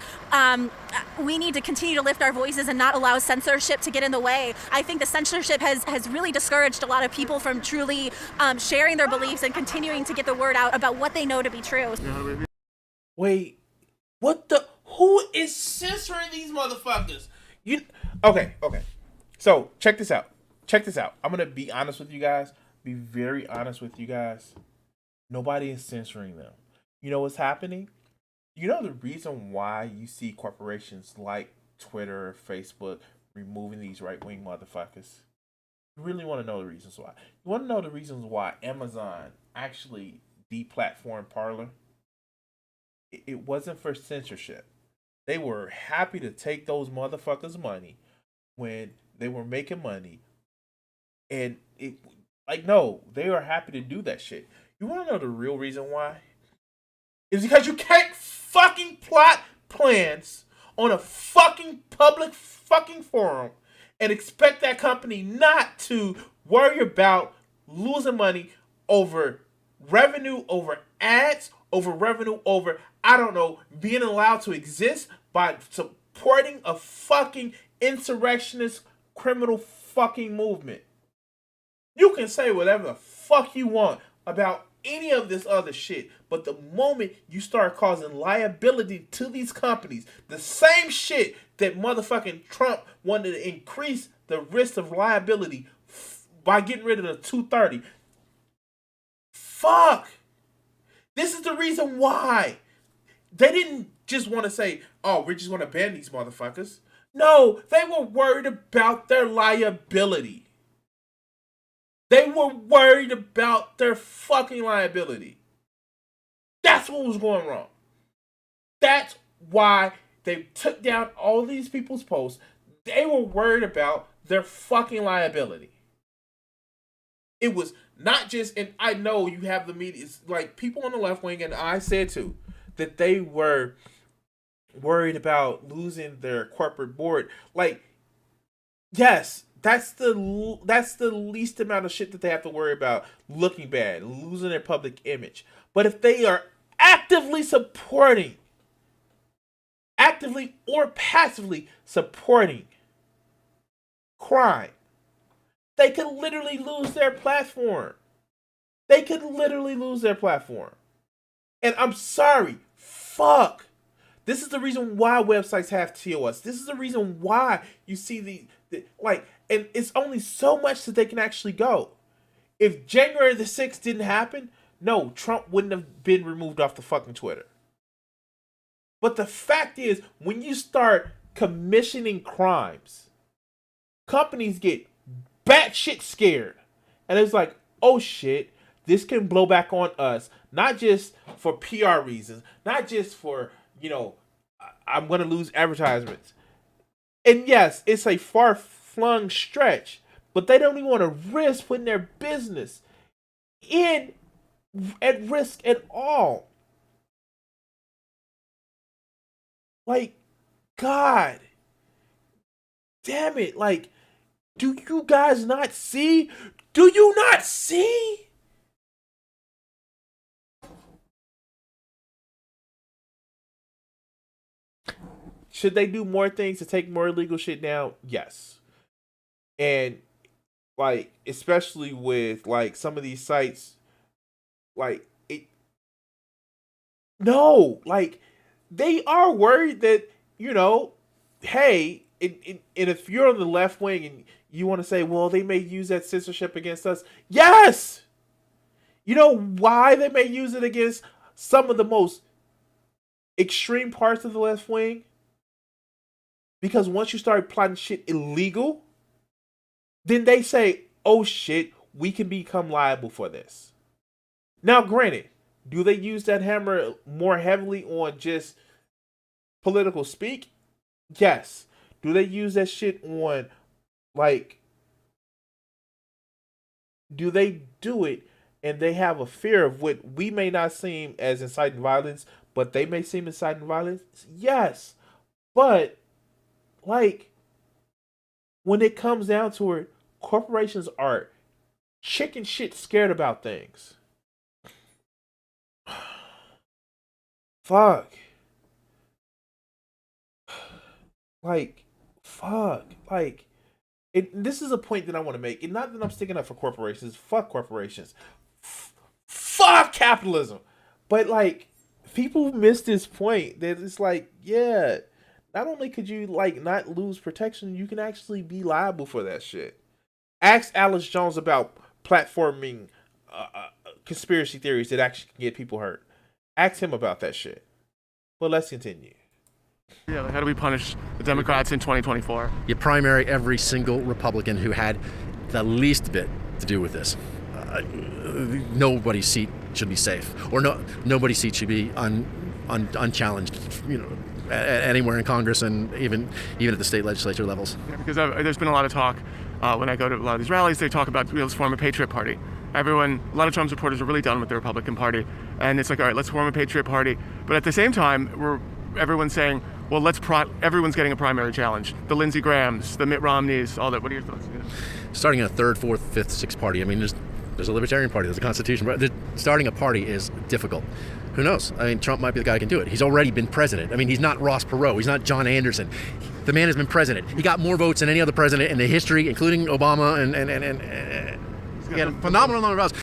We need to continue to lift our voices and not allow censorship to get in the way. I think the censorship has really discouraged a lot of people from truly sharing their beliefs and continuing to get the word out about what they know to be true. Wait, what the? Who is censoring these motherfuckers? Okay. So check this out. I'm gonna be honest with you guys. Be very honest with you guys. Nobody is censoring them. You know what's happening? You know the reason why you see corporations like Twitter, Facebook removing these right-wing motherfuckers? You really want to know the reasons why? You want to know the reasons why Amazon actually deplatformed Parler? It wasn't for censorship. They were happy to take those motherfuckers' money when they were making money. And no, they are happy to do that shit. You want to know the real reason why? It's because you can't fucking plot plans on a fucking public fucking forum and expect that company not to worry about losing money over revenue, over ads, over revenue, over I don't know, being allowed to exist by supporting a fucking insurrectionist criminal fucking movement. You can say whatever the fuck you want about any of this other shit, but the moment you start causing liability to these companies, the same shit that motherfucking Trump wanted to increase the risk of liability by getting rid of the 230. Fuck! This is the reason why. They didn't just want to say, oh, we're just going to ban these motherfuckers. No, they were worried about their liability. They were worried about their fucking liability. That's what was going wrong. That's why they took down all these people's posts. They were worried about their fucking liability. It was not just, and I know you have the media, it's like people on the left wing, and I said too, that they were worried about losing their corporate board. Like, yes, that's the least amount of shit that they have to worry about looking bad, losing their public image. But if they are actively or passively supporting crime, they could literally lose their platform. They could literally lose their platform. And I'm sorry, fuck. This is the reason why websites have TOS. This is the reason why you see the and it's only so much that they can actually go. If January the 6th didn't happen, no, Trump wouldn't have been removed off the fucking Twitter. But the fact is, when you start commissioning crimes, companies get batshit scared. And it's like, oh shit, this can blow back on us. Not just for PR reasons, not just for, I'm going to lose advertisements. And yes, it's a far-flung stretch, but they don't even want to risk putting their business at risk at all. Like, God damn it. Like, do you guys not see? Do you not see? Should they do more things to take more illegal shit down? Yes. And like, especially with like some of these sites, like they are worried that, hey, and if you're on the left wing and you want to say, well, they may use that censorship against us. Yes! You know why they may use it against some of the most extreme parts of the left wing? Because once you start plotting shit illegal, then they say, oh shit, we can become liable for this. Now, granted, do they use that hammer more heavily on just political speak? Yes. Do they use that shit on, do they do it and they have a fear of what we may not seem as inciting violence, but they may seem inciting violence? Yes. But, when it comes down to it, corporations are chicken shit scared about things. Fuck. Fuck. This is a point that I want to make. And not that I'm sticking up for corporations. Fuck corporations. Fuck capitalism. But, people miss this point that it's yeah, not only could you, not lose protection, you can actually be liable for that shit. Ask Alex Jones about platforming conspiracy theories that actually can get people hurt. Ask him about that shit. But let's continue. Yeah, how do we punish the Democrats in 2024? You primary every single Republican who had the least bit to do with this. Nobody's seat should be safe, or nobody's seat should be unchallenged. Anywhere in Congress and even at the state legislature levels. Yeah, because there's been a lot of talk when I go to a lot of these rallies. They talk about let's form a Patriot Party. A lot of Trump supporters are really done with the Republican Party, and it's like, all right, let's form a Patriot Party. But at the same time, everyone's saying, well, everyone's getting a primary challenge. The Lindsey Grahams, the Mitt Romneys, all that. What are your thoughts? Starting a third, fourth, fifth, sixth party. I mean, There's a Libertarian Party. There's a Constitution. But starting a party is difficult. Who knows? I mean, Trump might be the guy who can do it. He's already been president. I mean, he's not Ross Perot. He's not John Anderson. The man has been president. He got more votes than any other president in the history, including Obama, and he got a phenomenal number of votes.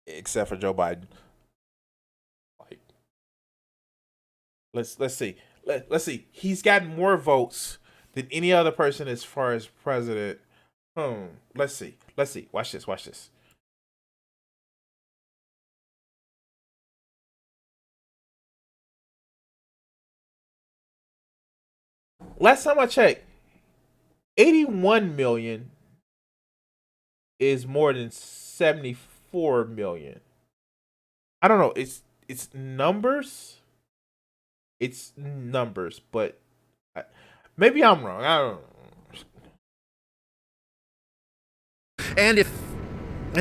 Except for Joe Biden. Like, let's see. Let's see. He's gotten more votes than any other person as far as president. Let's see. Watch this. Last time I checked, 81 million is more than 74 million. I don't know. It's numbers. It's numbers, but maybe I'm wrong. I don't know. And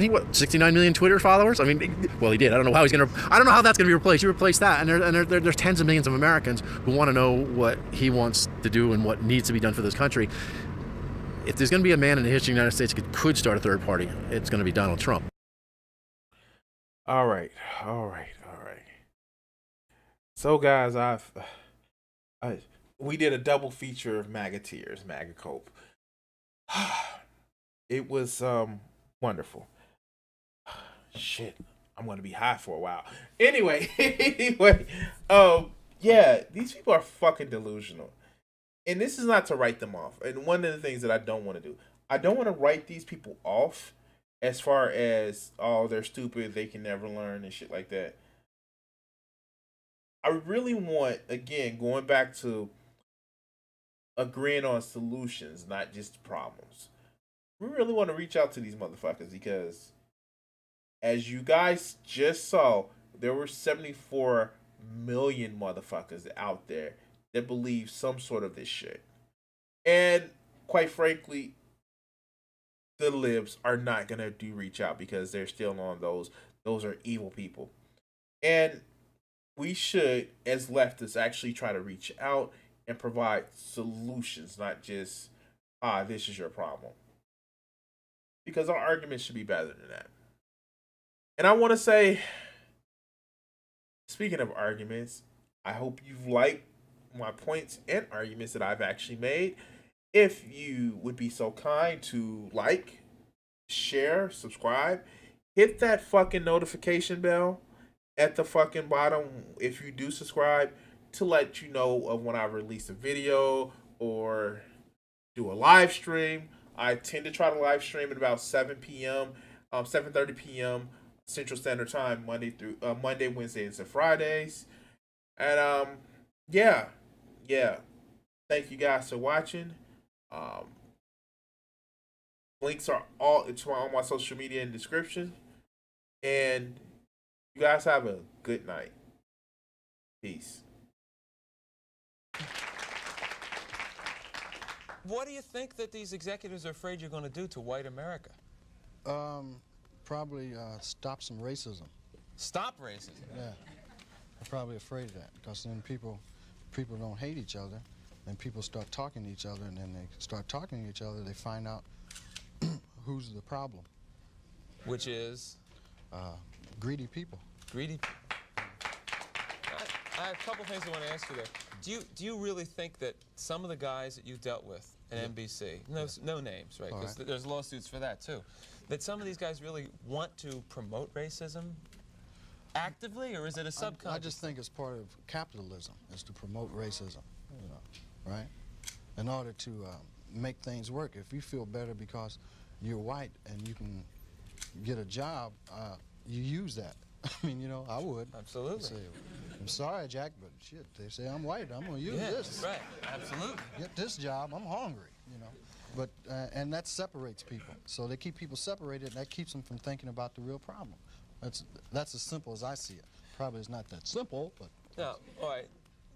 he what 69 million Twitter followers? I mean, well, he did. I don't know how that's going to be replaced. You replace that, and there's tens of millions of Americans who want to know what he wants to do and what needs to be done for this country. If there's going to be a man in the history of the United States who could start a third party, it's going to be Donald Trump. All right. So, guys, we did a double feature of MAGA Tears, MAGA Cope. It was wonderful. Shit, I'm gonna be high for a while. Anyway, yeah, these people are fucking delusional, and this is not to write them off. And one of the things that I don't want to do, I don't want to write these people off as far as they're stupid, they can never learn and shit like that. I really want, again, going back to agreeing on solutions, not just problems. We really want to reach out to these motherfuckers because, as you guys just saw, there were 74 million motherfuckers out there that believe some sort of this shit. And quite frankly, the libs are not going to reach out because they're still on those. Those are evil people. And we should, as leftists, actually try to reach out and provide solutions, not just, this is your problem. Because our arguments should be better than that. And I want to say, speaking of arguments, I hope you've liked my points and arguments that I've actually made. If you would be so kind to like, share, subscribe, hit that fucking notification bell at the fucking bottom if you do subscribe to let you know of when I release a video or do a live stream. I tend to try to live stream at about 7 p.m., 7:30 p.m. Central Standard Time, Monday, Wednesdays, and Fridays. And yeah. Thank you guys for watching. Links are all my social media in the description. And you guys have a good night. Peace. What do you think that these executives are afraid you're going to do to white America? Probably stop some racism. Stop racism? Yeah. I'm probably afraid of that because then people don't hate each other, and people start talking to each other, and then they start talking to each other, they find out who's the problem. Which is? Greedy people. Greedy. I have a couple things I want to ask you there. Do you really think that some of the guys that you dealt with at NBC, no names, right? Because there's lawsuits for that too, that some of these guys really want to promote racism actively, or is it a subconscious? I just think it's part of capitalism, is to promote racism, right? In order to make things work. If you feel better because you're white and you can get a job, you use that. I mean, I would. Absolutely. Say, I'm sorry, Jack, but shit, they say I'm white. I'm going to use this. Right, absolutely. Get this job. I'm hungry, But, and that separates people. So they keep people separated, and that keeps them from thinking about the real problem. That's as simple as I see it. Probably it's not that simple, but... Now, all right,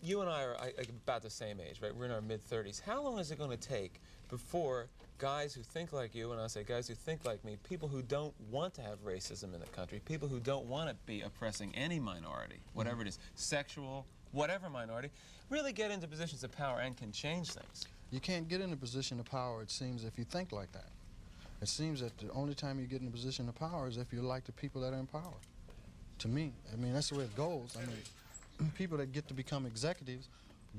you and I are about the same age, right? We're in our mid-30s. How long is it going to take before guys who think like you, and I say guys who think like me, people who don't want to have racism in the country, people who don't want to be oppressing any minority, whatever it is, sexual, whatever minority, really get into positions of power and can change things? You can't get in a position of power, it seems, if you think like that. It seems that the only time you get in a position of power is if you like the people that are in power. To me, I mean, that's the way it goes. I mean, people that get to become executives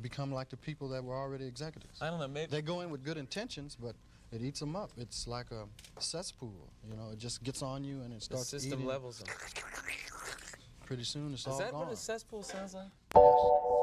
become like the people that were already executives. I don't know, maybe they go in with good intentions, but it eats them up. It's like a cesspool, you know. It just gets on you and it the starts system eating. levels them. Pretty soon it's Is all that gone. what a cesspool sounds like? Yes.